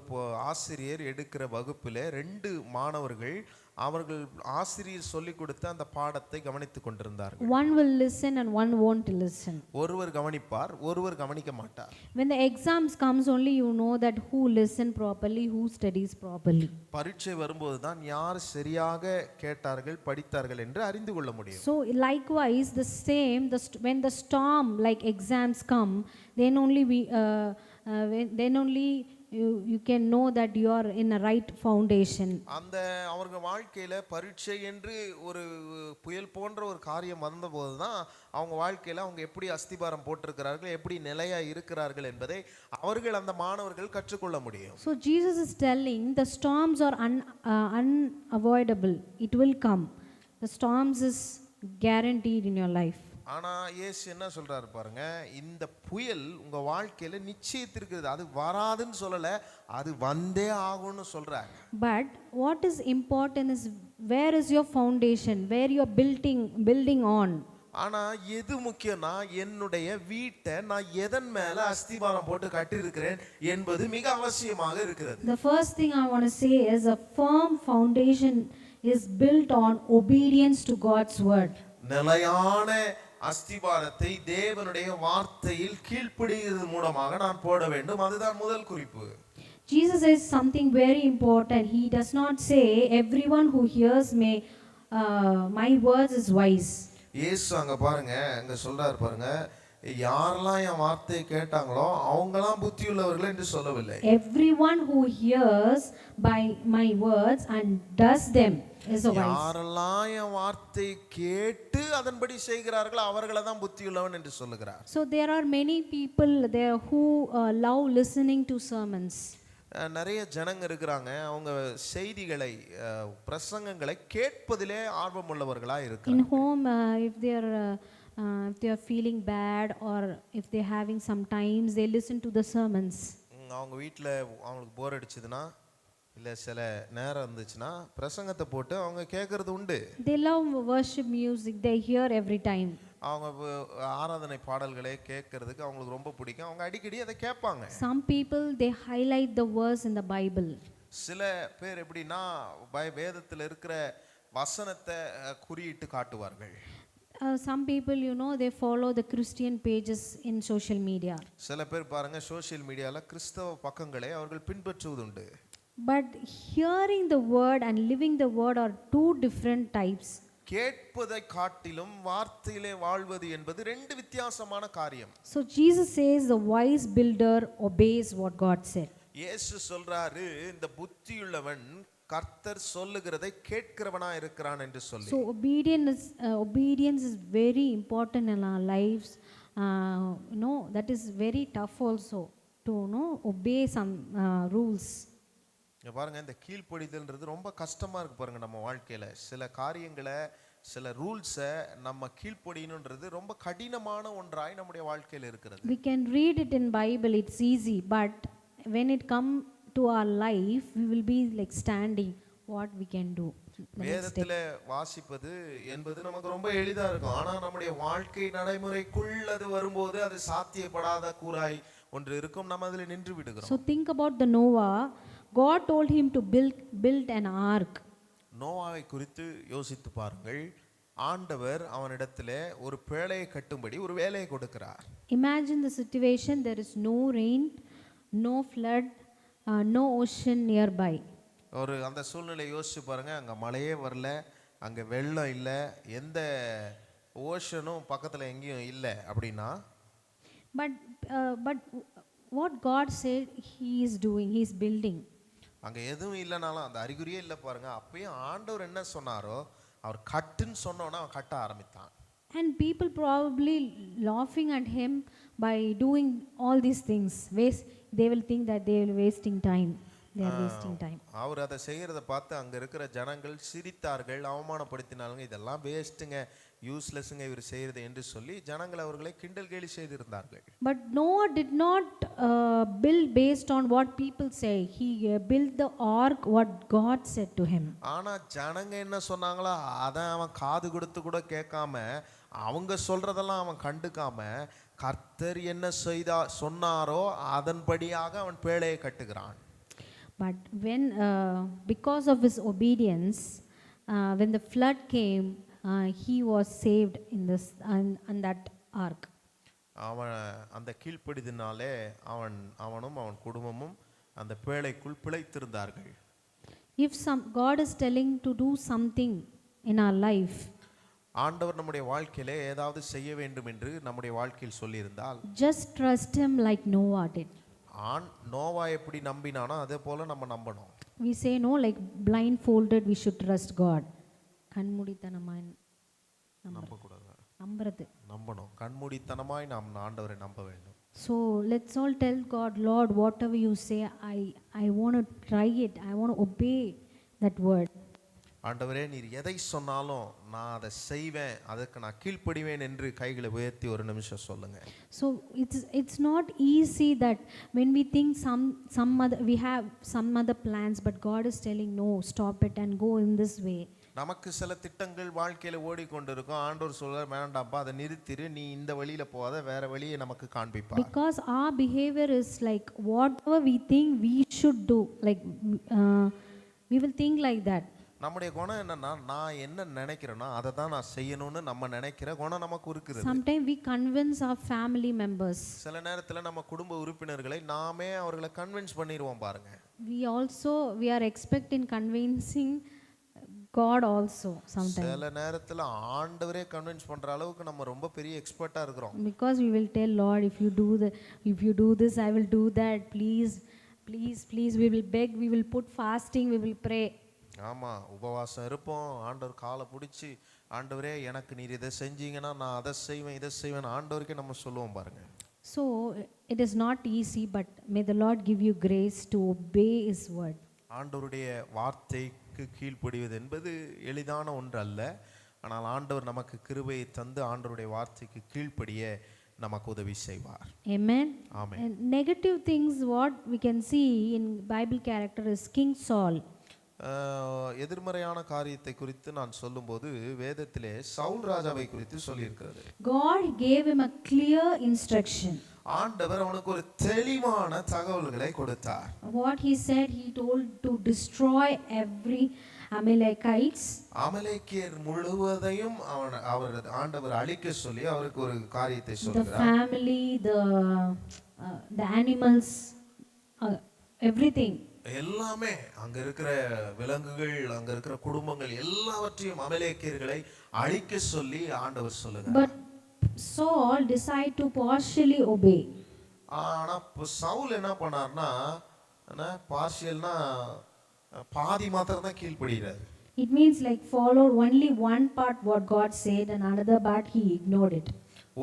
ஆசிரியர் எடுக்கிற வகுப்பில் 2 மாணவர்கள் அவர்கள் ஆசிரியர் சொல்லிக் கொடுத்த அந்த பாடத்தை கவனித்துக் கொண்டிருந்தார்கள். One will listen and one won't listen. ஒருவர் கவனிப்பார், ஒருவர் கவனிக்க மாட்டார். When the exams comes, only you know that who listen properly, who studies properly. பரீட்சை வரும்போது தான் யார் சரியாக கேட்டார்கள், படித்தார்கள் என்று அறிந்து கொள்ள முடியும். So likewise the same, when the storm like exams come, then only you can know that you are in a right foundation. அந்த அவர்கள் வாழ்க்கையில பரீட்சை என்று ஒரு புயல் போன்ற ஒரு காரியம் வந்தபோது தான் அவங்க வாழ்க்கையில அவங்க எப்படி அஸ்திபாரம் போட்டிருக்கிறார்கள், எப்படி நிலையா இருக்கிறார்கள் என்பதை அவர்கள் அந்த மாணவர்கள் கற்றுக்கொள்ள முடியும். So Jesus is telling the storms are unavoidable. It will come. The storms is guaranteed in your life. ஆனா இயேசு என்ன சொல்றாரு பாருங்க, இந்த புயல் உங்க வாழ்க்கையில நிச்சயத்திருக்கிறது, அது வராதுன்னு சொல்லல, அது வந்தே ஆகும்னு சொல்றாரு. But what is important is where is your foundation, where you are building on. ஆனா எது முக்கியம்னா, என்னுடைய வீட்டை நான் எதன் மேல அஸ்திபாரம் போட்டு கட்டியிருக்கிறேன் என்பது மிக அவசியமாக இருக்கிறது. The first thing I want to say is a firm foundation is built on obedience to God's word. நிலையான அஸ்திபாரத்தை தேவனுடைய வார்த்தையில் கீழ்ப்படிகிறது மூலமாக நான் போட வேண்டும். அதுதான் முதல் குறிப்பு. Jesus says something very important. He does not say everyone who hears me my words is wise. இயேசு அங்க பாருங்க, அங்க சொல்றாரு பாருங்க, யாரெல்லாம் என் வார்த்தையை கேட்டாங்களோ அவங்கலாம் புத்தியுள்ளவர்கள் என்று சொல்லவில்லை. Everyone who hears by my words and does them is a wise. யாரெல்லாம் என் வார்த்தை கேட்டு அதன்படி செய்கிறார்களோ அவர்களை தான் புத்தியுள்ளவன் என்று சொல்லுகிறார். So there are many people there who love listening to sermons. நிறைய ஜனங்க இருக்கிறாங்க, அவங்க செய்திகளை பிரசங்கங்களை கேட்பதிலே ஆர்வம் உள்ளவர்களா இருக்கிறாங்க. In home, if they are feeling bad or if they are having some times, they listen to the sermons. அவங்க வீட்டில் அவங்களுக்கு போர் அடிச்சதுன்னா, இல்லை சில நேரம் இருந்துச்சுன்னா பிரசங்கத்தை போட்டு அவங்க கேட்கறது உண்டு. They love worship music. They hear every time. அவங்க ஆராதனை பாடல்களை கேட்கறதுக்கு அவங்களுக்கு ரொம்ப பிடிக்கும். அவங்க அடிக்கடி அதை கேட்பாங்க. Some people they highlight the verse in the Bible. சில பேர் எப்படின்னா வேதத்தில் இருக்கிற வசனத்தை குறியிட்டு காட்டுவார்கள். Some people, they follow the Christian pages in social media. சில பேர் பாருங்க, சோஷியல் மீடியால கிறிஸ்தவ பக்கங்களை அவர்கள் பின்பற்றுவதுண்டு. But hearing the word and living the word are two different types. கேட்பதை காட்டிலும் வார்த்தையிலே வாழ்வது என்பது 2 வித்தியாசமான காரியம். So Jesus says the wise builder obeys what God said. இயேசு சொல்றாரு, இந்த புத்தியுள்ளவன் கர்த்தர் சொல்லுகிறதை கேட்கிறவனா இருக்கிறான் என்று சொல்லி. So obedience is very important in our lives. That is very tough also to obey some rules. பாருங்க, இந்த கீழ்ப்படிதல்ன்றது ரொம்ப கஷ்டமா இருக்கு பாருங்க. நம்ம வாழ்க்கையில சில காரியங்களை, சில ரூல்ஸை நம்ம கீழ்ப்படியணும்ன்றது ரொம்ப கடினமான ஒன்றாய் நம்முடைய வாழ்க்கையில இருக்கிறது. We can read it in Bible, it's easy, but when it come to our life, we will be like standing what we can do. வேதத்துல வாசிப்பது என்பது நமக்கு ரொம்ப எளிதா இருக்கும். ஆனா நம்முடைய வாழ்க்கை நடைமுறைக்குள் அது வரும்போது அது சாத்தியப்படாத கூறாய் ஒன்று இருக்கும். நம்ம அதில் நின்று விடுகிறோம். So think about the Noah. God told him to build an ark. நோவாவை குறித்து யோசித்து பாருங்கள். ஆண்டவர் அவனிடத்திலே ஒரு பேழையை கட்டும்படி ஒரு வேலையை கொடுக்கிறார். Imagine the situation, there is no rain, no flood, no ocean nearby. ஒரு அந்த சூழ்நிலை யோசிச்சு பாருங்க. அங்க மழையே வரல, அங்க வெள்ளம் இல்லை, எந்த ஓஷனும் பக்கத்துல எங்கேயும் இல்லை அப்படின்னா, but what God said he is doing, he is building. அங்க எதுவும் இல்லைனாலும் அந்த அறிகுறியே இல்லை பாருங்க. அப்பயும் ஆண்டவர் என்ன சொன்னாரோ, அவர் கட்டுன்னு சொன்னோன்னா அவன் கட்ட ஆரம்பித்தான். And people probably laughing at him by doing all these things. They will think that they are wasting time. They are wasting time. அவர் அதை செய்யறத பார்த்து அங்க இருக்கிற ஜனங்கள் சிரித்தார்கள், அவமானப்படுத்தினாங்க. இதெல்லாம் வேஸ்ட்டுங்க, யூஸ்லெஸ்ஸுங்க இவர் செய்யறது என்று சொல்லி ஜனங்கள் அவர்களை கிண்டல் கேலி செய்திருந்தார்கள். But Noah did not build based on what people say. He built the ark what God said to him. ஆனா ஜனங்க என்ன சொன்னாங்களோ அதை அவன் காது கொடுத்து கூட கேட்காம, அவங்க சொல்றதெல்லாம் அவன் கண்டுக்காம, கர்த்தர் என்ன சொன்னாரோ அதன்படியாக அவன் பேழையை கட்டுகிறான். But when because of his obedience, when the flood came, he was saved in this on that ark. அவன் அந்த கீழ்ப்படிதினாலே அவனும் அவன் குடும்பமும் அந்த பேழைக்குள் பிழைத்திருந்தார்கள். If God is telling to do something in our life, ஆண்டவர் நம்முடைய வாழ்க்கையிலே ஏதாவது செய்ய வேண்டும் என்று நம்முடைய வாழ்க்கையில் சொல்லியிருந்தால், just trust him like Noah did. Noah எப்படி நம்பினானோ அதே போல நம்ம நம்பணும். We say no, like blindfolded we should trust God. கண்மூடித்தனமாய் நம்பணும். கண்மூடித்தனமாய் நாம் ஆண்டவரை நம்ப வேண்டும். So let's all tell God, Lord, whatever you say, I want to try it. I want to obey that word. ஆண்டவரே நீர் எதை சொன்னாலும் நான் அதை செய்வேன், அதற்கு நான் கீழ்ப்படிவேன் என்று கைகளை உயர்த்தி ஒரு நிமிஷம் சொல்லுங்க. So it's not easy that when we think we have some other plans, but God is telling no, stop it and go in this way. நமக்கு சில திட்டங்கள் வாழ்க்கையில ஓடிக்கொண்டிருக்கும். ஆண்டவர் சொல்றார், வேண்டாம்ப்பா அதை நிறுத்திரு, நீ இந்த வழியில போகாத, வேற வழியை நமக்கு காண்பிப்பார். Because our behavior is like whatever we think we should do, like we will think like that. நம்முடைய குணம் என்னன்னா, நான் என்ன நினைக்கிறேனோ அதை தான் நான் செய்யணும்னு நம்ம நினைக்கிற குணம் நமக்கு இருக்குது. Sometimes we convince our family members. சில நேரத்துல நம்ம குடும்ப உறுப்பினர்களை நாமே அவர்களை கன்வின்ஸ் பண்ணிடுவோம் பாருங்க. We are expecting convincing God also sometimes. சில நேரத்துல ஆண்டவரே கன்வின்ஸ் பண்ற அளவுக்கு நம்ம ரொம்ப பெரிய எக்ஸ்பர்ட்டா இருக்கிறோம். Because we will tell Lord, if you do this, I will do that. Please we will beg, we will put fasting, we will pray. ஆமா, உபவாசம் இருப்போம். ஆண்டவர் காலை பிடிச்சி, ஆண்டவரே எனக்கு நீர் இதை செஞ்சீங்கன்னா நான் அதை செய்வேன், இதை செய்வேன் ஆண்டவருக்கே நம்ம சொல்லுவோம் பாருங்க. So it is not easy, but may the Lord give you grace to obey his word. ஆண்டவருடைய வார்த்தைக்கு கீழ்ப்படிவது என்பது எளிதான ஒன்று அல்ல. ஆனால் ஆண்டவர் நமக்கு கிருபையை தந்து ஆண்டவருடைய வார்த்தைக்கு கீழ்ப்படிய நமக்கு உதவி செய்வார். Amen. Amen. And negative things what we can see in Bible character is King Saul. எதிர்மறையான காரியத்தை குறித்து நான் சொல்லும்போது வேதத்திலே சவுல் ராஜாவை குறித்து சொல்லியிருக்கிறது. God gave him a clear instruction. ஆண்டவர் அவனுக்கு ஒரு தெளிவான தகவல்களை கொடுத்தார். What he said, he told to destroy every Amalekites. அமலேக்கியர் முழுவதையும் அவர் ஆண்டவர் அழிக்க சொல்லி அவருக்கு ஒரு காரியத்தை சொல்கிறார். The family, the animals, everything. எல்லாமே அங்க இருக்கிற விலங்குகள், அங்க இருக்கிற குடும்பங்கள் எல்லாவற்றையும் அமலேக்கியர்களை அழிக்க சொல்லி ஆண்டவர் சொல்லுகிறார். But Saul decided to partially obey. ஆனா சவுல் என்ன பண்ணார்னா, பார்ஷியல்னா பாதி மாத்திரம் தான் கீழ்ப்படிறாரு. It means like followed only one part what God said and another part he ignored it.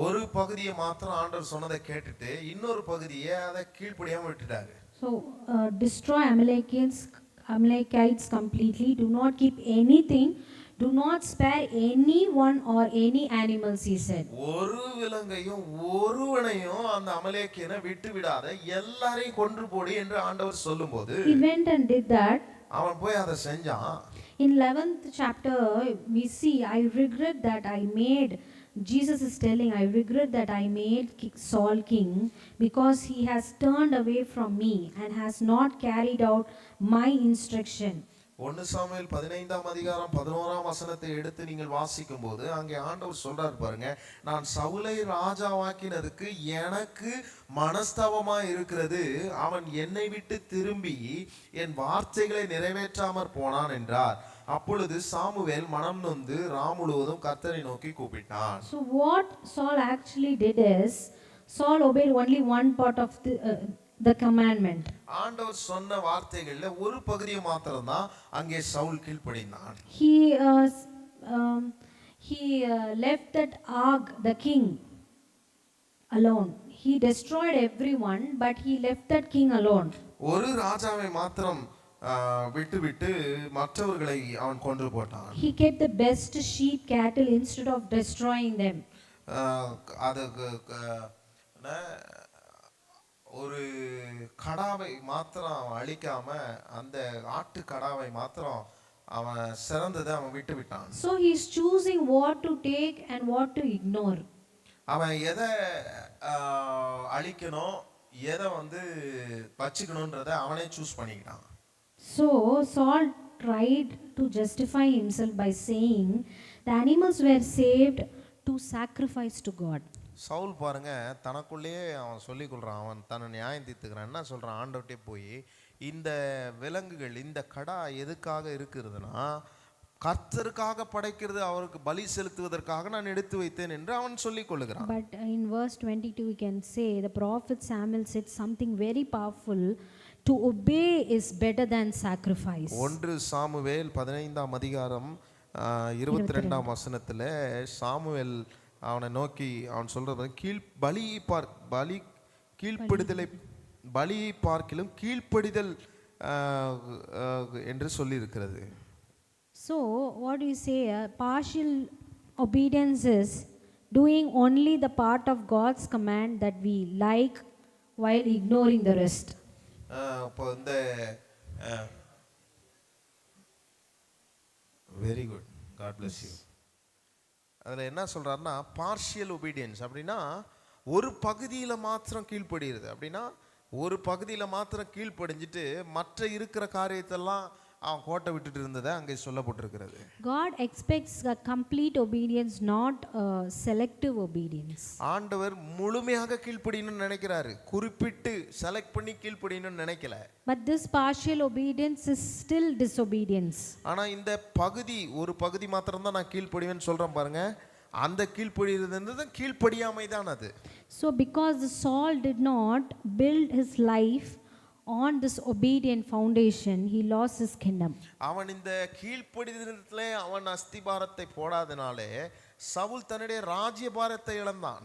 ஒரு பகுதியை மாத்திரம் ஆண்டவர் சொன்னதை கேட்டுட்டு இன்னொரு பகுதியை அதை கீழ்ப்படியாம விட்டுட்டாரு. So destroy Amalekites completely. Do not keep anything. Do not spare anyone or any animals, he said. ஒரு விலங்கையும் ஒருவனையும் அந்த அமலேக்கியனை விட்டு விடாத, எல்லாரையும் கொன்று போடு என்று ஆண்டவர் சொல்லும்போது he went and did that. அவன் போய் அதை செஞ்சான். In 11th chapter we see, I regret that I made, Jesus is telling, I regret that I made Saul king because he has turned away from me and has not carried out my instruction. 1 Samuel 15ஆம் அதிகாரம் 11ஆம் வசனத்தை எடுத்து நீங்கள் வாசிக்கும் போது அங்கே ஆண்டவர் சொல்றார் பாருங்க, நான் சவுலை ராஜாவாக்கினதுக்கு எனக்கு மனஸ்தாபமா இருக்கிறது, அவன் என்னை விட்டு திரும்பி என் வார்த்தைகளை நிறைவேற்றாமற் போனான் என்றார். அப்பொழுது சாமுவேல் மனம் நொந்து ராம் முழுவதும் கர்த்தரை நோக்கி கூப்பிட்டான். So what Saul actually did is, Saul obeyed only one part of the commandment. ஆண்டவர் சொன்ன வார்த்தைகள்ல ஒரு பகுதியை மாத்திரம் தான் அங்கே Saul கீழ்ப்படிந்தான். he left that Og, the king, alone. He destroyed everyone, but he left that king alone. ஒரு ராஜாவை மாத்திரம் விட்டு விட்டு மற்றவர்களை அவன் கொன்று போட்டான். He kept the best sheep, cattle instead of destroying them. அது ஒரு கடாவை மாத்திரம் அவன் அழிக்காம அந்த ஆட்டு கடாவை மாத்திரம் அவன் சிறந்ததை அவன் விட்டு விட்டான். So he is choosing what to take and what to ignore. அவன் எதை அழிக்கணும் எதை வச்சுக்கணும்ன்றத அவனே choose பண்ணிக்கிட்டான். So Saul tried to justify himself by saying the animals were saved to sacrifice to God. Saul பாருங்க தனக்குள்ளேயே அவன் சொல்லிக் கொள்றான், அவன் தன்னை நியாயம் தீர்த்துக்கிறான். என்ன சொல்றான்? ஆண்டவர்கிட்டே போய் இந்த விலங்குகள் இந்த கடா எதுக்காக இருக்கிறதுனா கர்த்தருக்காக படைக்கிறது, அவருக்கு பலி செலுத்துவதற்காக நான் எடுத்து வைத்தேன் என்று அவன் சொல்லிக் கொள்கிறான். But in verse 22 we can say the prophet Samuel said something very powerful: to obey is better than sacrifice. 1 Samuel 15ஆம் அதிகாரம் 22ஆம் வசனத்துல சாமுவேல் அவனை நோக்கி அவன் சொல்றது பலியை பார்க்கிலும் கீழ்ப்படிதல் என்று சொல்லி இருக்கிறது. So what do you say? Partial obedience is doing only the part of God's command that we like while ignoring the rest. இப்போ இந்த very good, God bless you. அதில் என்ன சொல்கிறாருன்னா பார்ஷியல் ஒபீடியன்ஸ் அப்படின்னா ஒரு பகுதியில் மாத்திரம் கீழ்ப்படுகிறது. அப்படின்னா ஒரு பகுதியில் மாத்திரம் கீழ்ப்படிஞ்சிட்டு மற்ற இருக்கிற காரியத்தெல்லாம் அவன் கோட்டை விட்டுட்டு இருந்ததை அங்கே சொல்லப்பட்டிருக்கிறது. God expects a complete obedience, not a selective obedience. ஆண்டவர் முழுமையாக கீழ்ப்படியணும்னு நினைக்கிறாரு, குறிப்பிட்டு செலக்ட் பண்ணி கீழ்ப்படியணும்னு நினைக்கல. But this partial obedience is still disobedience. ஆனா இந்த பகுதி ஒரு பகுதி மாத்திரம் தான் நான் கீழ்ப்படிவேன்னு சொல்றேன் பாருங்க, அந்த கீழ்ப்படியறது கீழ்ப்படியாமை தான் அது. So because Saul did not build his life on this obedient foundation, he lost his kingdom. அவன் இந்த கீழ்ப்படிதலிலே அவன் அஸ்திபாரத்தை போடாதனாலே சவுல் தன்னுடைய ராஜ்யபாரத்தை இழந்தான்.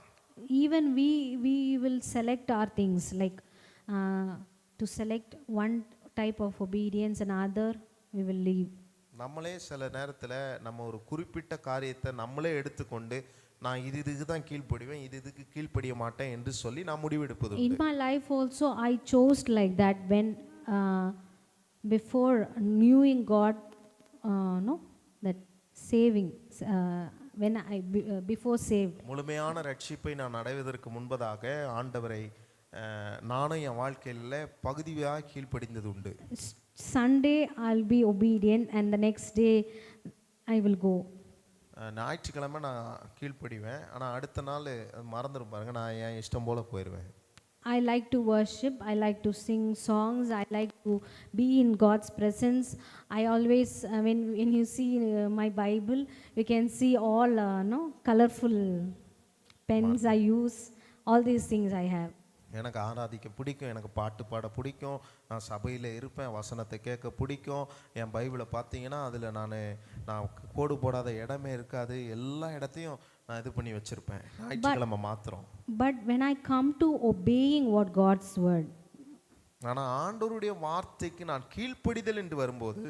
Even we will select our things, like to select one type of obedience and other we will leave. நம்மளே சில நேரத்தில் நம்ம ஒரு குறிப்பிட்ட காரியத்தை நம்மளே எடுத்துக்கொண்டு நான் இதுக்கு தான் கீழ்ப்படிவேன், இதுக்கு கீழ்ப்படிய மாட்டேன் என்று சொல்லி நான் முடிவெடுப்பது. In my life also I chose like that when before knowing God, no, that saving, when I before saved, முழுமையான ரட்சிப்பை நான் அடைவதற்கு முன்பதாக ஆண்டவரை நானும் என் வாழ்க்கையில் பகுதியாக கீழ்ப்படிந்தது உண்டு. Sunday I'll be obedient and the next day I will go. ஞாயிற்றுக்கிழமை நான் கீழ்ப்படிவேன், ஆனால் அடுத்த நாள் மறந்துடும் பாருங்க, நான் என் இஷ்டம் போல போயிடுவேன். I like to worship, I like to sing songs, I like to be in God's presence. I always when you see my Bible, you can see all colorful pens I use, all these things I have. எனக்கு ஆராதிக்க பிடிக்கும், எனக்கு பாட்டு பாட பிடிக்கும், நான் சபையில் இருப்பேன், வசனத்தை கேட்க பிடிக்கும். என் பைபிளை பார்த்தீங்கன்னா அதில் நான் கோடு போடாத இடமே இருக்காது, எல்லா இடத்தையும் நான் இது பண்ணி வச்சுருப்பேன், ஞாயிற்றுக்கிழமை மாத்திரம். But when I come to obeying what God's word, ஆனால் ஆண்டவருடைய வார்த்தைக்கு நான் கீழ்ப்படிதல் என்று வரும்போது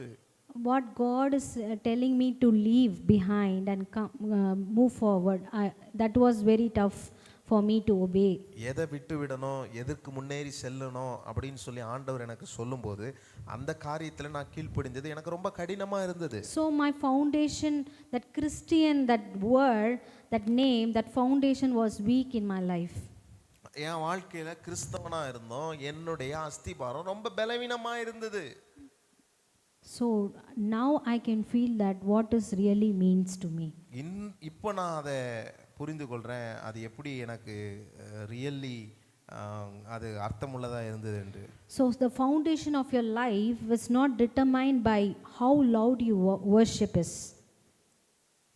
what God is telling me to leave behind and come, move forward, that was very tough for me to obey. எதை விட்டு விடணும், எதற்கு முன்னேறி செல்லணும் அப்படின்னு சொல்லி ஆண்டவர் எனக்கு சொல்லும்போது அந்த காரியத்தில் நான் கீழ்ப்படிந்தது எனக்கு ரொம்ப கடினமாக இருந்தது. So my foundation, that Christian, that word, that name, that foundation was weak in my life. என் வாழ்க்கையில் கிறிஸ்தவனாக இருந்தோம், என்னுடைய அஸ்திபாரம் ரொம்ப பலவீனமாக இருந்தது. So now I can feel that what is really means to me. இப்போ நான் அதை புரிந்து கொள்கிறேன், அது எப்படி எனக்கு ரியல்லி அது அர்த்தமுள்ளதாக இருந்தது என்று. So the foundation of your life was not determined by how loud you worship is.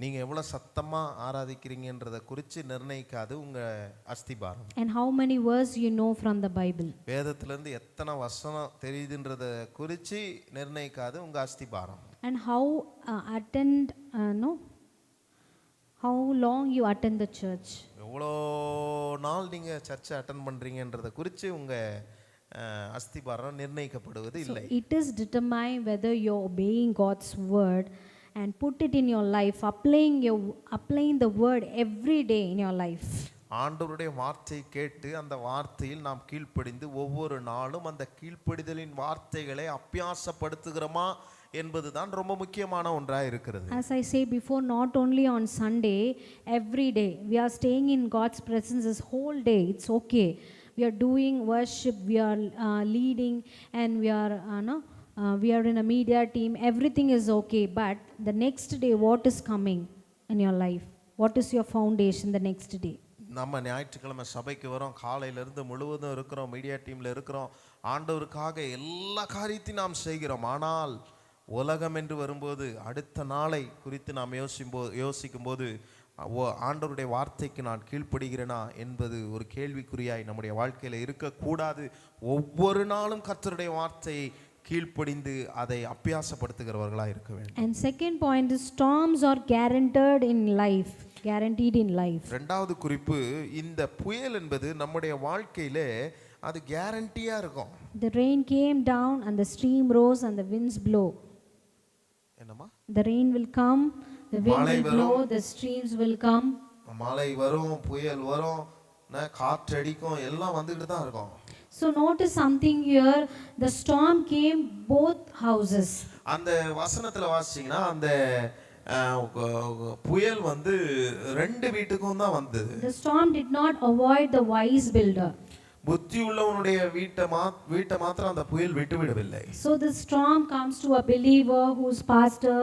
நீங்கள் எவ்வளோ சத்தமாக ஆராதிக்கிறீங்கன்றதை குறித்து நிர்ணயிக்காது உங்கள் அஸ்திபாரம். And how many words you know from the Bible. வேதத்திலேருந்து எத்தனை வசனம் தெரியுதுன்றதை குறித்து நிர்ணயிக்காது உங்கள் அஸ்திபாரம். And how attend how long you attend the church. எவ்வளோ நாள் நீங்கள் சர்ச்சை அட்டன் பண்ணுறீங்கன்றதை குறித்து உங்கள் அஸ்திபாரம் நிர்ணயிக்கப்படுவது So இல்லை. it is determined whether you're obeying God's word and put it in your life, applying the word every day in your life. ஆண்டவருடைய வார்த்தை கேட்டு அந்த வார்த்தையில் நாம் கீழ்ப்படிந்து ஒவ்வொரு நாளும் அந்த கீழ்ப்படிதலின் வார்த்தைகளை அபியாசப்படுத்துகிறோமா என்பதுதான் ரொம்ப முக்கியமான ஒன்றாக இருக்கிறது. As I say before, not only on Sunday, every day we are staying in God's presence this whole day. It's okay. We are doing worship, we are leading, and we are in a media team. Everything is okay. But the next day, what is coming in your life? What is your foundation the next day? நம்ம ஞாயிற்றுக்கிழமை சபைக்கு வரோம், காலையிலேருந்து முழுவதும் இருக்கிறோம், media டீமில் இருக்கிறோம், ஆண்டவருக்காக எல்லா காரியத்தையும் நாம் செய்கிறோம். ஆனால் உலகம் என்று வரும்போது அடுத்த நாளை குறித்து நாம் யோசிக்கும்போது ஆண்டவருடைய வார்த்தைக்கு நான் கீழ்ப்படுகிறேனா என்பது ஒரு கேள்விக்குறியாய் நம்முடைய வாழ்க்கையில் இருக்கக்கூடாது. ஒவ்வொரு நாளும் கர்த்தருடைய வார்த்தையை கீழ்ப்படிந்து அதை அபியாசப்படுத்துகிறவர்களாக இருக்க வேண்டும். And second point is storms are guaranteed in life. ரெண்டாவது குறிப்பு, இந்த புயல் என்பது நம்முடைய வாழ்க்கையிலே அது கேரண்டியா இருக்கும். The rain came down and the stream rose and the winds blow. என்னமா? The rain will come, the wind will blow, the streams will come. மழை வரும், புயல் வரும், காற்றடிக்கும், எல்லாம் வந்துட்டு தான் இருக்கும். So notice something here, the storm came both houses. அந்த வசனத்துல வாசிச்சீங்கன்னா அந்த புயல் வந்து ரெண்டு வீட்டுக்கும் தான் வந்தது. The storm did not avoid the wise builder. புத்தி உள்ளவனுடைய வீட்டை மாத்திரம் அந்த புயல் விட்டு விடவில்லை. So the storm comes to a believer who's pastor,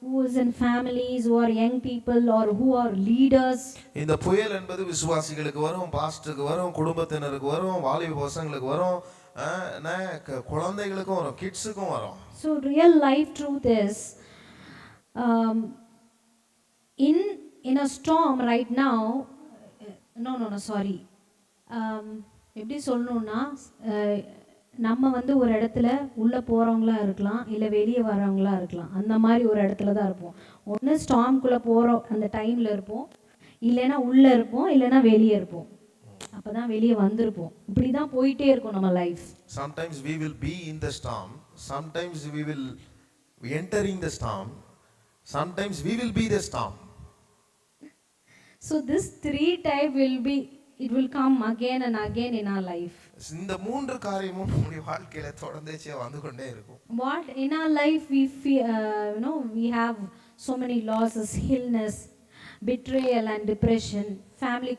who is in families, who are young people or who are leaders. இந்த புயல் என்பது விசுவாசிகளுக்கு வரும், பாஸ்டருக்கு வரும், குடும்பத்தினருக்கு வரும், வாலிப பசங்களுக்கு வரும், குழந்தைகளுக்கும் வரும், கிட்ஸுக்கும் வரும். So real life truth is in a storm right now, sorry, எப்படி சொல்லணும்னா நம்ம வந்து ஒரு இடத்துல உள்ளே போகிறவங்களா இருக்கலாம், இல்லை வெளியே வரவங்களா இருக்கலாம். அந்த மாதிரி ஒரு இடத்துல தான் இருப்போம். ஒன்று ஸ்டாம்குள்ளே போகிறோம் அந்த டைமில் இருப்போம், இல்லைன்னா உள்ளே இருப்போம், இல்லைன்னா வெளியே இருப்போம். அப்போ தான் வெளியே வந்திருப்போம். இப்படி தான் போயிட்டே இருக்கும் நம்ம life. Sometimes we will be in the storm, sometimes we will entering the storm, sometimes we will be the storm. So this three type it will come again and again in our life. இந்த மூன்று காரியமும் நம்முடைய வாழ்க்கையில தொடர்ந்தே வந்து கொண்டே இருக்கும். What in our life we feel, we have so many losses, illness, betrayal and depression, family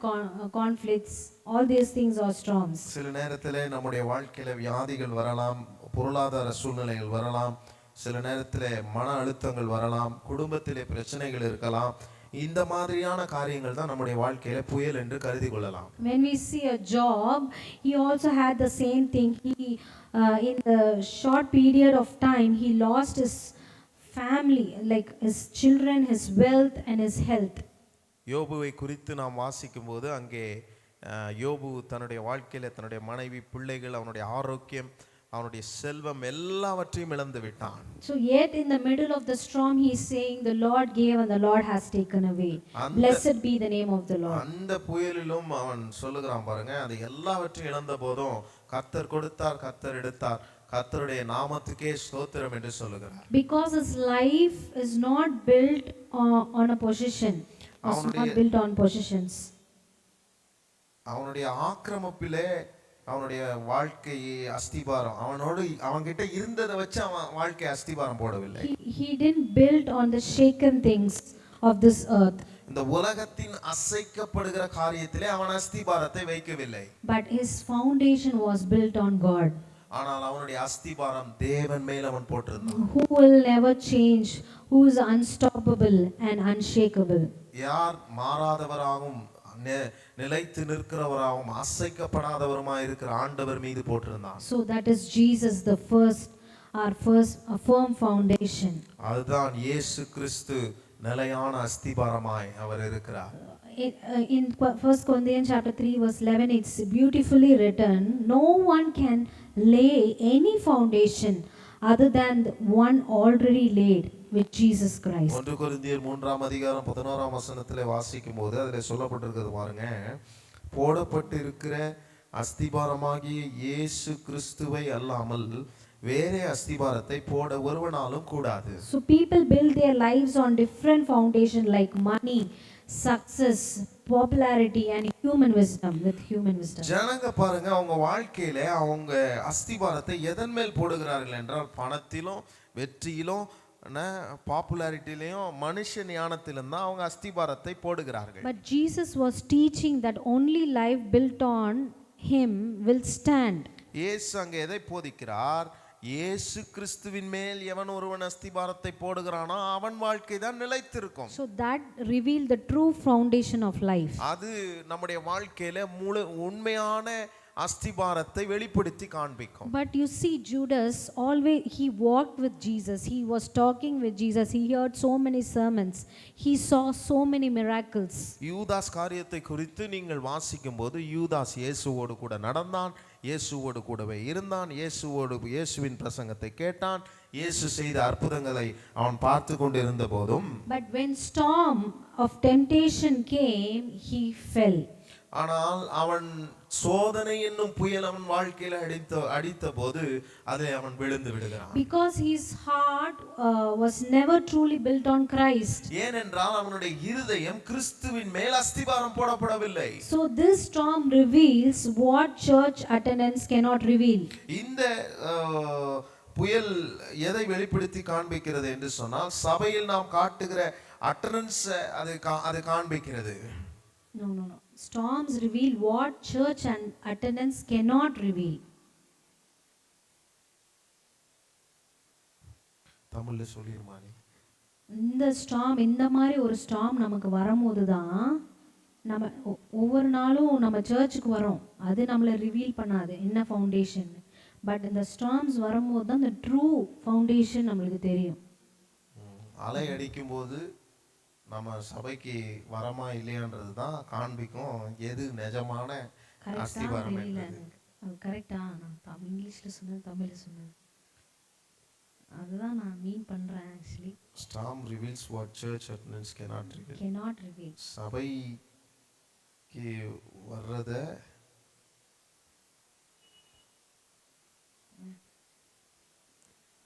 conflicts, all these things are storms. சில நேரத்திலே நம்முடைய வாழ்க்கையில வியாதிகள் வரலாம், பொருளாதார சூழ்நிலைகள் வரலாம், சில நேரத்திலே மன அழுத்தங்கள் வரலாம், குடும்பத்திலே பிரச்சனைகள் இருக்கலாம். இந்த மாதிரியான காரியங்கள் தான் நம்முடைய வாழ்க்கையில புயல் என்று கருதி கொள்ளலாம். When we see a Job, he also had the same thing. He in the short period of time he lost his family, like his children, his wealth and his health. யோபுவை குறித்து நாம் வாசிக்கும்போது அங்கே யோபு தன்னுடைய வாழ்க்கையில தன்னுடைய மனைவி, பிள்ளைகள், அவனுடைய ஆரோக்கியம், அவனுடைய செல்வம் எல்லாவற்றையும் இழந்து விட்டான். So yet in the middle of the storm he is saying the Lord gave and the Lord has taken away. Blessed be the name of the Lord. அந்த புயலிலும் அவன் சொல்லுகிறான் பாருங்க, அது எல்லாவற்றையும் இழந்த போதும் கர்த்தர் கொடுத்தார், கர்த்தர் எடுத்தார், கர்த்தருடைய நாமத்துக்கே ஸ்தோத்திரம் என்று சொல்லுகிறார். Because his life is not built on a position. It's not built on positions. அவனுடைய ஆக்கிரமிப்பிலே அவனுடைய வாழ்க்கையை அஸ்திபாரம் அவன்கிட்ட இருந்ததை வச்சு அவன் வாழ்க்கை அஸ்திபாரம் போடவில்லை. He didn't build on the shaken things of this earth. இந்த உலகத்தின் அசைக்கப்படுகிற காரியத்திலே அவன் அஸ்திபாரத்தை வைக்கவில்லை. But his foundation was built on God. ஆனால் அவனுடைய அஸ்திபாரம் தேவன் மேல் அவன் போட்டிருந்தான். Who will never change, who is unstoppable and unshakable. யார் மாறாதவராகவும் நிலைத்து நிற்கிறவராகவும் அசைக்கப்படாதவருமாய் இருக்கிற ஆண்டவர் மீது போட்டிருந்தான். So that is Jesus, our first firm foundation. அதுதான் இயேசு கிறிஸ்து நிலையான அஸ்திபாரமாய் அவர் இருக்கிறார். In 1 Corinthians chapter 3 verse 11 it's beautifully written, no one can lay any foundation other than the one already laid with Jesus Christ. 1 கொரிந்தியர் 3ஆம் அதிகாரம் 11ஆம் வசனத்திலே வாசிக்கும் போது அதிலே சொல்லப்பட்டிருக்கிறது பாருங்க, போடப்பட்டிருக்கிற அஸ்திபாரமாகிய இயேசு கிறிஸ்துவை அல்லாமல் வேறே அஸ்திபாரத்தை போட ஒருவனாலும் கூடாது. So people build their lives on different foundation like money, success, popularity and human wisdom. With human wisdom, ஜனங்க பாருங்க அவங்க வாழ்க்கையில அவங்க அஸ்திபாரத்தை எதன் மேல் போடுகிறார்கள் என்றால் பணத்திலும் வெற்றியிலும் பாப்புலாரிட்டிலையும் மனுஷ ஞானத்திலும் தான் அவங்க அஸ்திபாரத்தை போடுகிறார்கள். but Jesus was teaching that only life built on him will stand. இயேசு அங்க எதை போதிக்கிறார்? இயேசு கிறிஸ்துவின் மேல் எவன் ஒருவன் அஸ்திபாரத்தை போடுகிறானோ அவன் வாழ்க்கை தான் நிலைத்திருக்கும். So that revealed the true foundation of life. அது நம்முடைய வாழ்க்கையில உண்மையான அஸ்திபாரத்தை வெளிப்படுத்தி காண்பிக்கும். But you see, Judas always he walked with Jesus. He was talking with Jesus. He heard so many sermons. He saw so many miracles. யூதாஸ் காரியத்தை குறித்து நீங்கள் வாசிக்கும் போது யூதாஸ் இயேசுவோடு கூட நடந்தான், இயேசுவோடு கூடவே இருந்தான், இயேசுவின் பிரசங்கத்தை கேட்டான், இயேசு செய்த அற்புதங்களை அவன் பார்த்து கொண்டிருந்த போதும் But when storm of temptation came, he fell. ஆனால் அவன் சோதனை என்னும் புயல் அவன் வாழ்க்கையில அடித்த போது அதை அவன் விழுந்து விடுகிறான். Because his heart was never truly built on Christ. ஏனென்றால் அவனுடைய இருதயம் கிறிஸ்துவின் மேல் அஸ்திபாரம் போடப்படவில்லை. So this storm reveals what church attendance cannot reveal. இந்த புயல் எதை வெளிப்படுத்தி காண்பிக்கிறது என்று சொன்னால் சபையில் நாம் காட்டுகிற அட்டெண்டன்ஸ் அது காண்பிக்கிறது. No. Storms reveal what church and attendance cannot reveal. தமிழ்ல சொல்லிருமானே. இந்த ஸ்டார்ம் இந்த மாதிரி ஒரு ஸ்டார்ம் நமக்கு வரும்போது தான் நம்ம ஒவ்வொரு நாளும் நம்ம சர்ச்சுக்கு வரோம், அது நம்மளை ரிவீல் பண்ணாது என்ன ஃபவுண்டேஷன். பட் இந்த ஸ்டார்ம்ஸ் வரும்போது தான் இந்த ட்ரூ ஃபவுண்டேஷன் நம்மளுக்கு தெரியும். அலை அடிக்கும் போது நம்ம சபைக்கு வரமா இல்லையான்றது தான் காண்பிக்கும் எது நிஜமான அஸ்திபாரம் என்பது. கரெக்டா? நான் இங்கிலீஷ்ல சொன்னேன், தமிழ்ல சொன்னேன், அதுதான் நான் மீன் பண்றேன். Actually storm reveals what church attendance cannot reveal. சபைக்கு வர்றத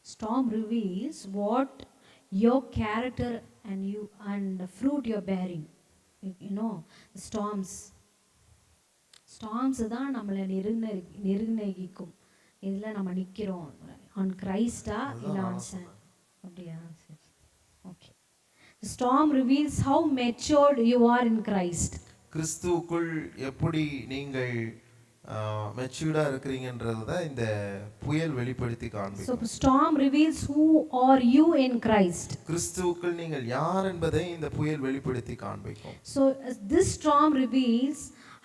storm reveals what your character and the fruit you're bearing. You know, the storms தான் நம்மளை நிர்ணயிக்கும். இதில் நம்ம நிற்கிறோம் ஆன் கிரைஸ்டா இல்லை ஆன் சாண்ட். அப்படியா? சரி, okay. The storm reveals how matured you are in Christ. கிறிஸ்துவுக்குள் எப்படி நீங்கள் மெச்சூர்டா இருக்கிறீங்கன்றத இந்த புயல் வெளிப்படுத்தி காண்பிக்கும். So storm reveals who are you in Christ. கிறிஸ்துவுக்குள் நீங்கள் யார் என்பதை இந்த புயல் வெளிப்படுத்தி காண்பிக்கும். So this storm reveals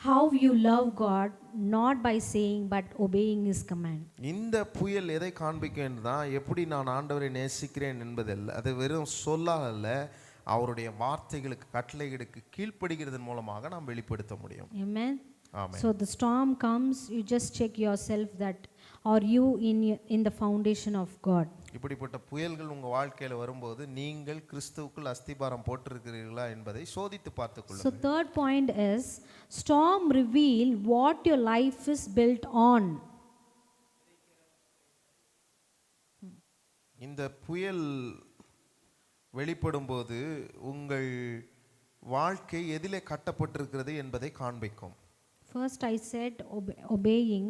how you love God, not by saying but obeying his command. இந்த புயல் எதை காண்பிக்கும் என்றால் எப்படி நான் ஆண்டவரை நேசிக்கிறேன் என்பதல்ல, அது வெறும் சொல்லால் அல்ல, அவருடைய வார்த்தைகளுக்கு கட்டளைகளுக்கு கீழ்ப்படுகிறதன் மூலமாக நாம் வெளிப்படுத்த முடியும். Amen. Amen. So the storm comes, you just check yourself that are you in the foundation of God. இப்படிப்பட்ட புயல்கள் உங்க வாழ்க்கையில வரும்போது நீங்கள் கிறிஸ்துவுக்குள் அஸ்திபாரம் போட்டிருக்கிறீர்களா என்பதை சோதித்து பார்த்துக்கொள்ளுங்கள். So third point is storm reveal what your life is built on. இந்த புயல் வெளிப்படும்போது உங்கள் வாழ்க்கை எதிலே கட்டப்பட்டிருக்கிறது என்பதை காண்பிக்கும். First I said obeying,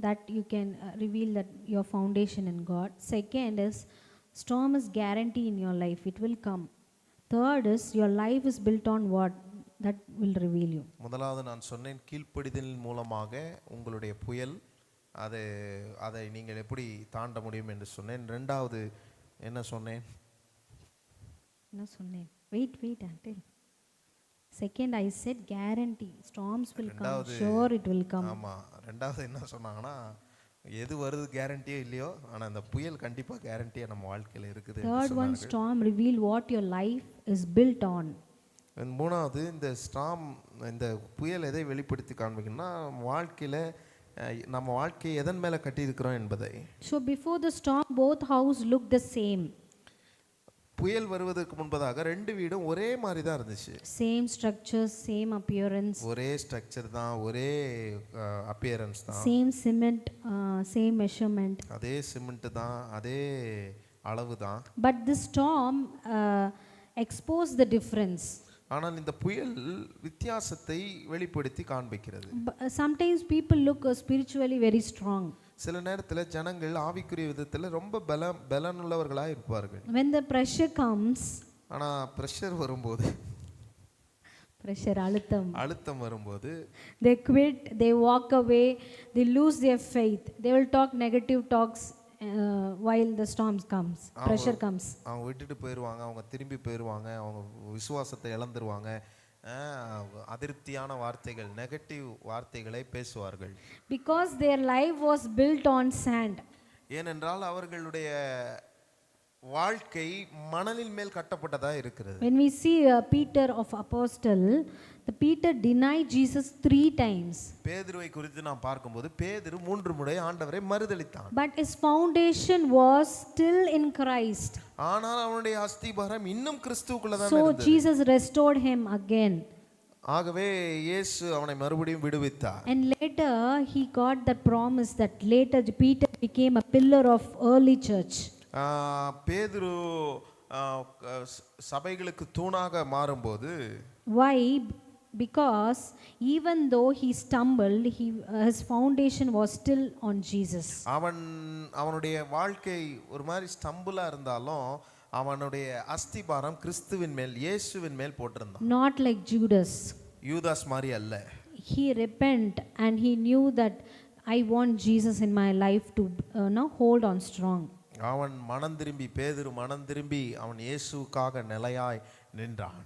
that you can reveal that your foundation in God. Second is storm is guarantee in your life, it will come. Third is your life is built on what, that will reveal you. முதலாவது நான் சொன்னேன் கீழ்ப்படிதலின் மூலமாக உங்களுடைய புயல் அதை நீங்கள் எப்படி தாண்ட முடியும் என்று சொன்னேன். இரண்டாவது என்ன சொன்னேன்? Wait until second I said guarantee, storms will come, sure it will come. ஆமா, ரெண்டாவது என்ன சொன்னாங்கன்னா எது வருது கேரண்டியே இல்லையோ ஆனா அந்த புயல் கண்டிப்பா கேரண்டியா நம்ம வாழ்க்கையில இருக்குது. Third one, storm reveal what your life is built on. மூணாவது இந்த ஸ்டார்ம் இந்த புயல் எதை வெளிப்படுத்தி காண்பிக்கும்னா வாழ்க்கையில நம்ம வாழ்க்கையை எதன் மேலே கட்டியிருக்கிறோம் என்பதை. So before the storm, both houses looked the same. புயல் வருவதற்கு முன்பதாக ரெண்டு வீடும் ஒரே மாதிரி தான் இருந்துச்சு. Same structures, same appearance. ஒரே ஸ்ட்ரக்சர் தான், ஒரே அப்பியரன்ஸ் தான், Same cement, same measurement. அதே சிமெண்ட் தான், அதே அளவு தான். But this storm exposed the difference. ஆனால் இந்த புயல் வித்தியாசத்தை வெளிப்படுத்தி காண்பிக்கிறது. Sometimes people look spiritually very strong. சில நேரத்தில் ஜனங்கள் ஆவிக்குரிய விதத்தில் ரொம்ப பலனுள்ளவர்களாக இருப்பார்கள். When the pressure comes, ஆனால் ப்ரெஷர் வரும்போது, pressure அழுத்தம் வரும்போது, they quit, they walk away, they lose their faith, they will talk negative talks while the storms comes, pressure comes. அவங்க விட்டுட்டு போயிடுவாங்க, அவங்க திரும்பி போயிடுவாங்க, அவங்க விசுவாசத்தை இழந்துருவாங்க, அதிருப்தியான வார்த்தைகள், நெகட்டிவ் வார்த்தைகளை பேசுவார்கள். Because their life was built on sand. ஏனென்றால் அவர்களுடைய வாழ்க்கை மணலின் மேல் கட்டப்பட்டதா இருக்கிறது. When we see Peter of apostle, the Peter denied Jesus 3 times. பேதுருவை குறித்து நாம் பார்க்கும்போது பேதுரு 3 முறை ஆண்டவரை மறுதலித்தான். But his foundation was still in Christ. ஆனால் அவனுடைய அஸ்திபாரம் இன்னும் கிறிஸ்துவுக்குள்ள தான் இருந்தது. So Jesus restored him again. ஆகவே இயேசு அவனை மறுபடியும் விடுவித்தார். And later he got the promise that later Peter became a pillar of early church. பேதுரு சபைகளுக்கு தூணாக மாறும்போது, why? Because even though he stumbled, his foundation was still on Jesus. அவனுடைய வாழ்க்கை ஒரு மாதிரி ஸ்டம்பிளா இருந்தாலும் அவனுடைய அஸ்திபாரம் கிறிஸ்துவின் மேல், இயேசுவின் மேல் போட்டிருந்தான். Not like Judas. யூதாஸ் மாதிரி அல்ல. He repent and he knew that I want Jesus in my life to hold on strong. அவன் மனம் திரும்பி, பேதுரு மனம் திரும்பி அவன் இயேசுவுக்காக நிலையாய் நின்றான்.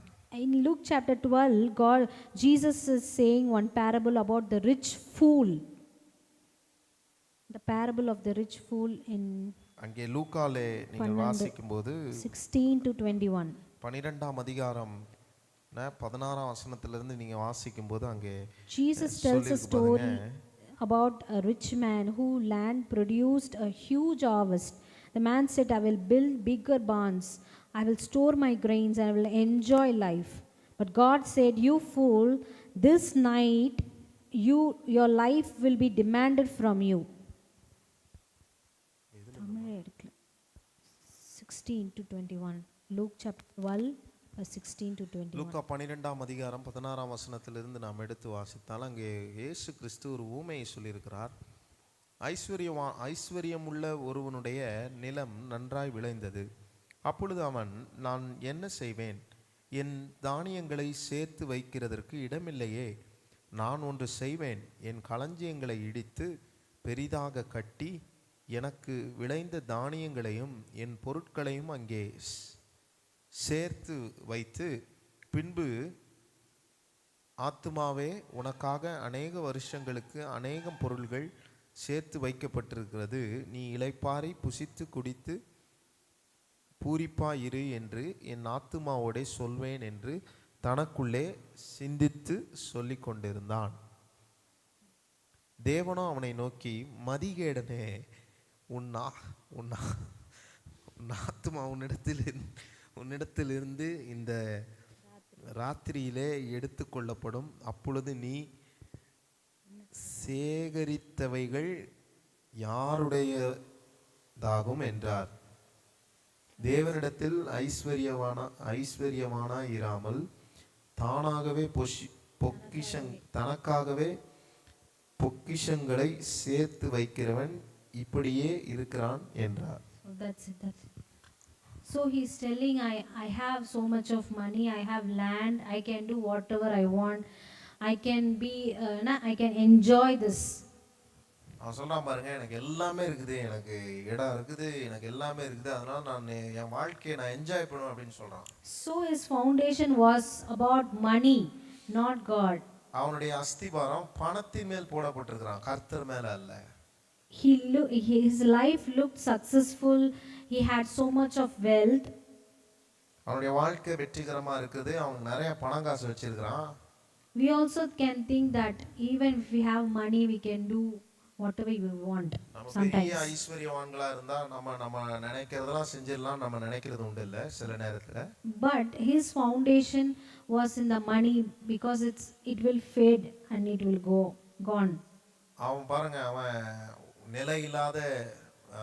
In Luke chapter 12, Jesus is saying one parable about the rich fool. The parable of the rich fool in அங்கே லூக்காலே நீங்கள் வாசிக்கும்போது 16 to 21. 12ஆம் அதிகாரம் 16ஆம் வசனத்திலிருந்து நீங்க வாசிக்கும்போது அங்கே Jesus tells a story about a rich man whose land produced a huge harvest. The man said, I will build bigger barns, I will store my grains, and I will enjoy life. But God said, you fool, this night your life will be demanded from you. 16 to 21. Luke chapter 12, verse 16 to 21. லூக்கா 12ஆம் அதிகாரம் 16ஆம் வசனத்திலிருந்து நாம் எடுத்து வாசித்தால் அங்கே இயேசு கிறிஸ்து ஒரு ஊமையை சொல்லியிருக்கிறார். ஐஸ்வர்யமுள்ள ஒருவனுடைய நிலம் நன்றாய் விளைந்தது. அப்பொழுது அவன், நான் என்ன செய்வேன், என் தானியங்களை சேர்த்து வைக்கிறதற்கு இடமில்லையே. நான் ஒன்று செய்வேன், என் களஞ்சியங்களை இடித்து பெரிதாக கட்டி எனக்கு விளைந்த தானியங்களையும் என் பொருட்களையும் அங்கே சேர்த்து வைத்து, பின்பு ஆத்துமாவே, உனக்காக அநேக வருஷங்களுக்கு அநேகம் பொருள்கள் சேர்த்து வைக்கப்பட்டிருக்கிறது, நீ இளைப்பாறை புசித்து குடித்து பூரிப்பாயிரு என்று என் ஆத்துமாவோடே சொல்வேன் என்று தனக்குள்ளே சிந்தித்து சொல்லி கொண்டிருந்தான். தேவனோ அவனை நோக்கி, மதிகேடனே, உன் ஆத்துமா உன்னிடத்திலிருந்து இந்த ராத்திரியிலே எடுத்து கொள்ளப்படும். அப்பொழுது நீ சேகரித்தவைகள் யாருடையதாகும் என்றார். தேவனிடத்தில் ஐஸ்வர்யவானாய் இராமல் தானாகவே தனக்காகவே பொக்கிஷங்களை சேர்த்து வைக்கிறவன் இப்படியே இருக்கிறான் என்றார். That's it. So he's telling, I have so much of money, I have land, I can do whatever I want, I can enjoy this. அவன் சொல்றான் பாருங்க, எனக்கு எல்லாமே இருக்குது, எனக்கு இடம் இருக்குது, எனக்கு எல்லாமே இருக்குது, அதனால நான் என் வாழ்க்கையை நான் என்ஜாய் பண்ணுவேன் அப்படின்னு சொல்றான். So his foundation was about money, not God. அவனுடைய அஸ்திபாரம் பணத்தின் மேல் போடப்பட்டிருக்கிறான், கர்த்தர் மேல அல்ல. His life looked successful, he had so much of wealth. அவனுடைய வாழ்க்கை வெற்றிகரமா இருக்குது, அவன் நிறைய பணம் காசு வச்சிருக்கிறான். We also can think that even if we have money, we can do whatever you want நம்ம பெரிய sometimes. ஐஸ்வர்யவான்களா இருந்தா நம்ம நம்ம நினைக்கிறதெல்லாம் செஞ்சிடலாம். நம்ம நினைக்கிறது உண்டு இல்ல சில நேரத்துல. But his foundation was in the money because it will fade and it will go gone. அவன் பாருங்க, அவன் நிலை இல்லாத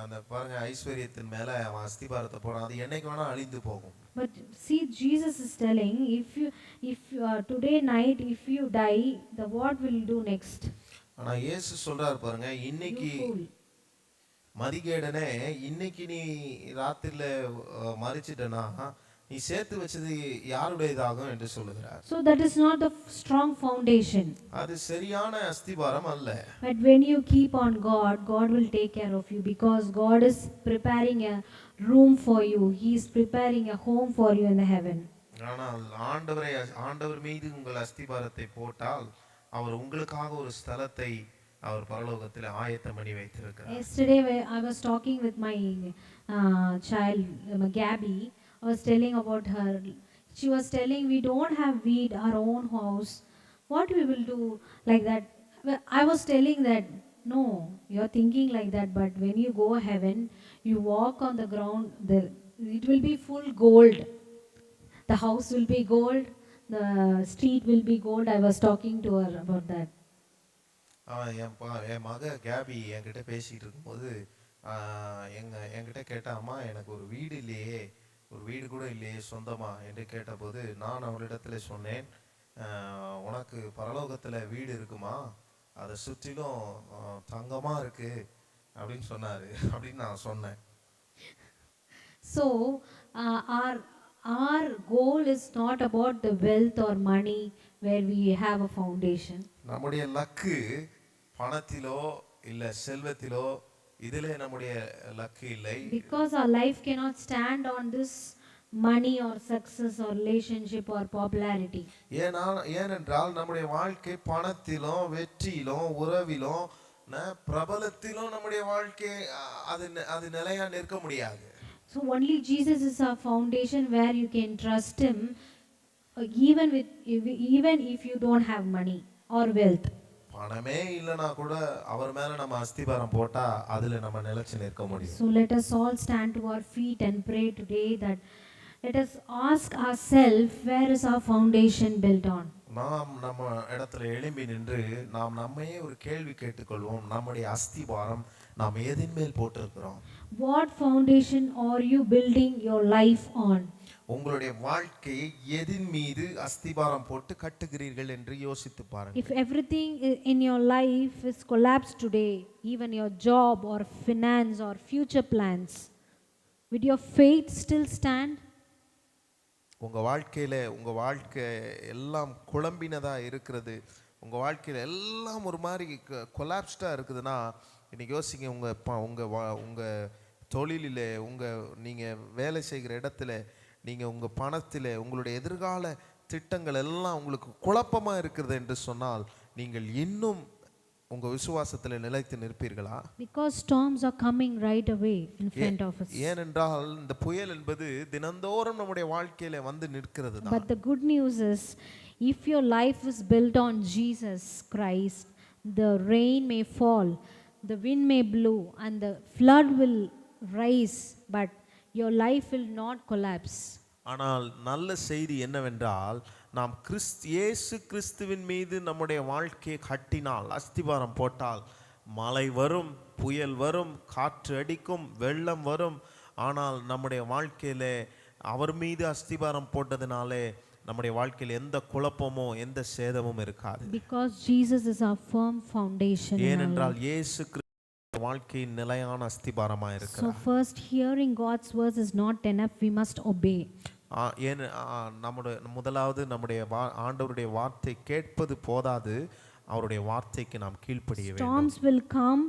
அந்த பாருங்க ஐஸ்வர்யத்தின் மேல அவன் அஸ்திபாரத்தை போறான். அது என்னைக்கு வேணா அழிந்து போகும். But see, Jesus is telling, if you today night if you die, the what will you do next? ஆனா இயேசு சொல்றாரு பாருங்க, இன்னைக்கு You fool. மதிகேடனே, இன்னைக்கு நீ ராத்திரில மரிச்சிட்டனா நீ சேர்த்து வச்சது யாருடையதாகும் என்று சொல்லுகிறார். So that is not the strong foundation. அது சரியான அஸ்திபாரம் அல்ல. But when you keep on God, God will take care of you because God is preparing a room for you. He is preparing a home for you in the heaven. ஆனால் ஆண்டவர் மீது உங்கள் அஸ்திபாரத்தை போட்டால் அவர் உங்களுக்காக ஒரு ஸ்தலத்தை அவர் பரலோகத்தில் ஆயத்தம் பண்ணி வைத்திருக்கிறார். Yesterday I was talking with my child Gabby. I was telling about her. She was telling we don't have weed our own house. What we will do like that? I was telling that no, you are thinking like that, but when you go heaven, you walk on the ground. It will be full gold. The house will be gold. The street will be gold. I was talking to her about that. என் மக KP என்கிட்ட பேசிட்டு இருக்கும்போது என்கிட்ட கேட்டா, அம்மா எனக்கு ஒரு வீடு இல்லையே, ஒரு வீடு கூட இல்லையே சொந்தமா என்று கேட்டபோது நான் அவளிடத்துல சொன்னேன், உனக்கு பரலோகத்துல வீடு இருக்குமா, அதை சுற்றிலும் தங்கமா இருக்கு அப்படின்னு சொன்னாரு அப்படின்னு நான் சொன்னேன். So our goal is not about the wealth or money where we have a foundation. நம்முடைய லக்கு பணத்திலோ இல்ல செல்வத்திலோ இதிலே நம்முடைய லக்கு இல்லை. Because our life cannot stand on this money or success or relationship or popularity. ஏனென்றால் நம்முடைய வாழ்க்கை பணத்திலும் வெற்றியிலும் உறவிலும் பிரபலத்திலும் நம்முடைய வாழ்க்கை அது நிலையா நிற்க முடியாது. So only Jesus is our foundation where you can trust him even if you don't have money or wealth. பணமே இல்லனா கூட அவர் மேல நம்ம அஸ்திபாரம் போட்டா அதுல நம்ம நிலைச்சு நிற்க முடியும். So let us all stand to our feet and pray today that let us ask ourselves, where is our foundation built on? நாம் நம்ம இடத்துல எழும்பி நின்று நாம் நம்மையே ஒரு கேள்வி கேட்டுக்கொள்வோம், நம்முடைய அஸ்திபாரம் நாம் எதின் மேல் போட்டிருக்கிறோம்? What foundation are you building your life on? உங்களுடைய வாழ்க்கையை எதின் மீது அஸ்திபாரம் போட்டு கட்டுகிறீர்கள் என்று யோசித்து பாருங்கள். If everything in your life is collapsed today, even your job or finance or future plans, would your faith still stand? உங்க வாழ்க்கை எல்லாம் குழம்பினதா இருக்கிறது, உங்க வாழ்க்கையில எல்லாம் ஒரு மாதிரி கொலாப்ஸ்டா இருக்குதுன்னா இன்னைக்கு யோசிங்க, உங்க தொழிலிலே, நீங்க வேலை செய்கிற இடத்துல, நீங்க உங்க பணத்திலே, உங்களுடைய எதிர்கால திட்டங்கள் எல்லாம் உங்களுக்கு குழப்பமா இருக்கிறது என்று சொன்னால் நீங்கள் இன்னும் உங்க விசுவாசத்திலே நிலைத்து நிற்பீர்களா? Because storms are coming right away in front of us. ஏனென்றால் இந்த புயல் என்பது தினந்தோறும் நம்முடைய வாழ்க்கையில வந்து நிற்கிறது தான். But the good news is, if your life is built on Jesus Christ, the rain may fall, the wind may blow and the flood will rise, but your life will not collapse. ஆனால் நல்ல செய்தி என்னவென்றால், நாம் இயேசு கிறிஸ்துவின் மீது நம்முடைய வாழ்க்கையை கட்டினால், அஸ்திபாரம் போட்டால், மழை வரும், புயல் வரும், காற்று அடிக்கும், வெள்ளம் வரும், ஆனால் நம்முடைய வாழ்க்கையிலே அவர் மீது அஸ்திபாரம் போட்டதினாலே நம்முடைய வாழ்க்கையில் எந்த குழப்பமோ எந்த சேதமும் இருக்காது. Because Jesus is our firm foundation. ஏனென்றால் இயேசு கிறிஸ்து வாழ்க்கையின் நிலையான அஸ்திபாரமாக இருக்கிறார். So first, hearing God's words is not enough, we must obey. முதலாவது நம்முடைய ஆண்டவருடைய வார்த்தை கேட்பது போதாது, அவருடைய வார்த்தைக்கு நாம் கீழ்ப்படிய வேண்டும். Storms will come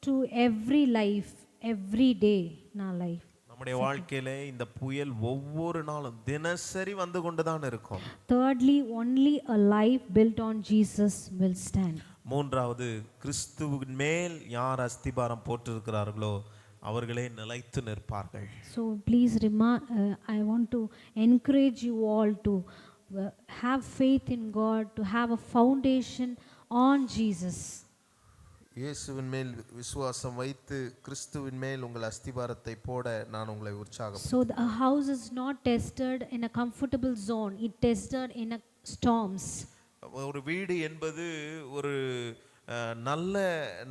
to every life, every day in our life. நம்முடைய வாழ்க்கையிலே இந்த புயல் ஒவ்வொரு நாளும் தினசரி வந்து கொண்டுதான் இருக்கும். Thirdly, only a life built on Jesus will stand. மூன்றாவது, கிறிஸ்துவின் மேல் யார் அஸ்திபாரம் போட்டிருக்கிறார்களோ அவர்களே நிலைத்து நிற்பார்கள். So please I want to encourage you all to have faith in God, to have a foundation on Jesus. இயேசுவின் மேல் விசுவாசம் வைத்து கிறிஸ்துவின் மேல் உங்கள் அஸ்திபாரத்தை போட நான் உங்களை உற்சாகம். So a house is not tested in a comfortable zone, it tested in a storms. ஒரு வீடு என்பது ஒரு நல்ல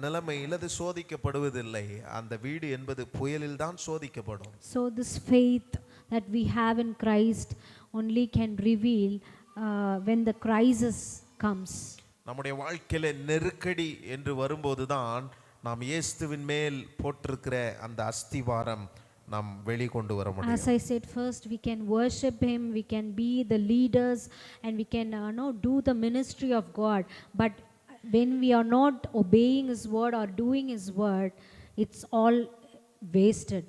நிலைமையில் அது சோதிக்கப்படுவதில்லை. அந்த வீடு என்பது புயலில் தான் சோதிக்கப்படும். So this faith that we have in Christ only can reveal when the crisis comes. நம்முடைய வாழ்க்கையில நெருக்கடி என்று வரும்போது தான் நாம் இயேசுவின் மேல் போட்டிருக்கிற அந்த அஸ்திவாரம் நாம் வெளிக்கொண்டு வர முடியும். As I said, first we can worship him, we can be the leaders, and we can do the ministry of God, but when we are not obeying his word or doing his word, it's all wasted.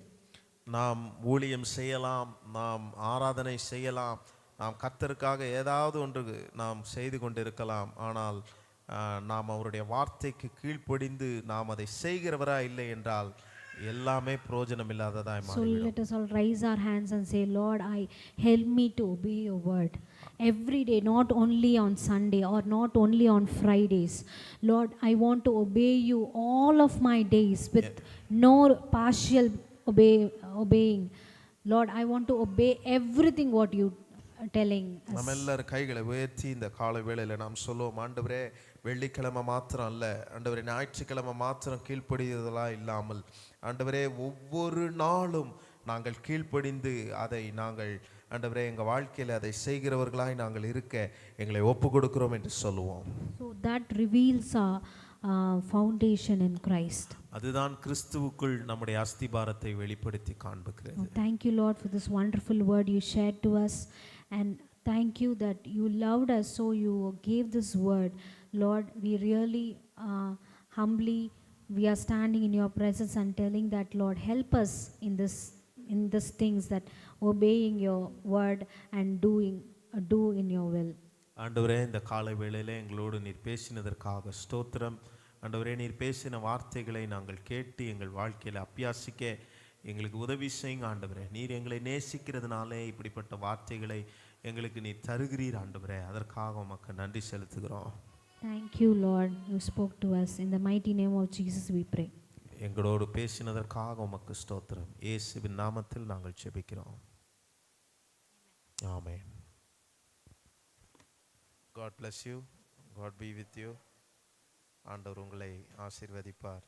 நாம் ஊழியம் செய்யலாம், நாம் ஆராதனை செய்யலாம், நாம் கர்த்தருக்காக ஏதாவது ஒன்று நாம் செய்து கொண்டிருக்கலாம். ஆனால் நாம் அவருடைய வார்த்தைக்கு கீழ்ப்படிந்து நாம் அதை செய்கிறவரா இல்லை என்றால் எல்லாமே பிரயோஜனம் இல்லாததாய் மாறிவிடும். So let us all raise our hands and say, Lord, help me to obey your word every day, not only on Sunday or not only on Fridays. Lord, I want to obey you all of my days with no partial obeying. Lord, I want to obey everything what you are telling us. நம்ம எல்லாரும் கைகளை உயர்த்தி இந்த காலை வேளையில நாம் சொல்லுவோம், ஆண்டவரே வெள்ளிக்கிழமை மாத்திரம் அல்ல ஆண்டவரே, ஞாயிற்றுக்கிழமை மாத்திரம் கீழ்ப்படிதலா இல்லாமல் ஆண்டவரே ஒவ்வொரு நாளும் நாங்கள் கீழ்ப்படிந்து அதை நாங்கள் ஆண்டவரே எங்கள் வாழ்க்கையில் அதை செய்கிறவர்களாய் நாங்கள் இருக்க எங்களை ஒப்பு கொடுக்கிறோம் என்று சொல்லுவோம். So that reveals our foundation in Christ. அதுதான் கிறிஸ்துவுக்குள் நம்முடைய அஸ்திபாரத்தை வெளிப்படுத்தி காண்பிக்கிறது. Thank you, Lord, for this wonderful word you shared to us, and thank you that you loved us so you gave this word. Lord, we really humbly we are standing in your presence and telling that, Lord, help us in this things, that obeying your word and do in your will. ஆண்டவரே இந்த காலை வேளையிலே எங்களோடு நீர் பேசினதற்காக ஸ்தோத்திரம். ஆண்டவரே நீர் பேசின வார்த்தைகளை நாங்கள் கேட்டு எங்கள் வாழ்க்கையில் அபியாசிக்க எங்களுக்கு உதவி செய்யுங்க ஆண்டவரே. நீர் எங்களை நேசிக்கிறதுனாலே இப்படிப்பட்ட வார்த்தைகளை எங்களுக்கு நீர் தருகிறீர் ஆண்டவரே. அதற்காக உமக்கு நன்றி செலுத்துகிறோம். Thank you, Lord, you spoke to us. In the mighty name of Jesus we pray. எங்களோடு பேசினதற்காக உமக்கு ஸ்தோத்திரம். இயேசுவின் நாமத்தில் நாங்கள் ஜெபிக்கிறோம். ஆமென். God bless you. God be with you. ஆண்டவர் உங்களை ஆசீர்வதிப்பார்.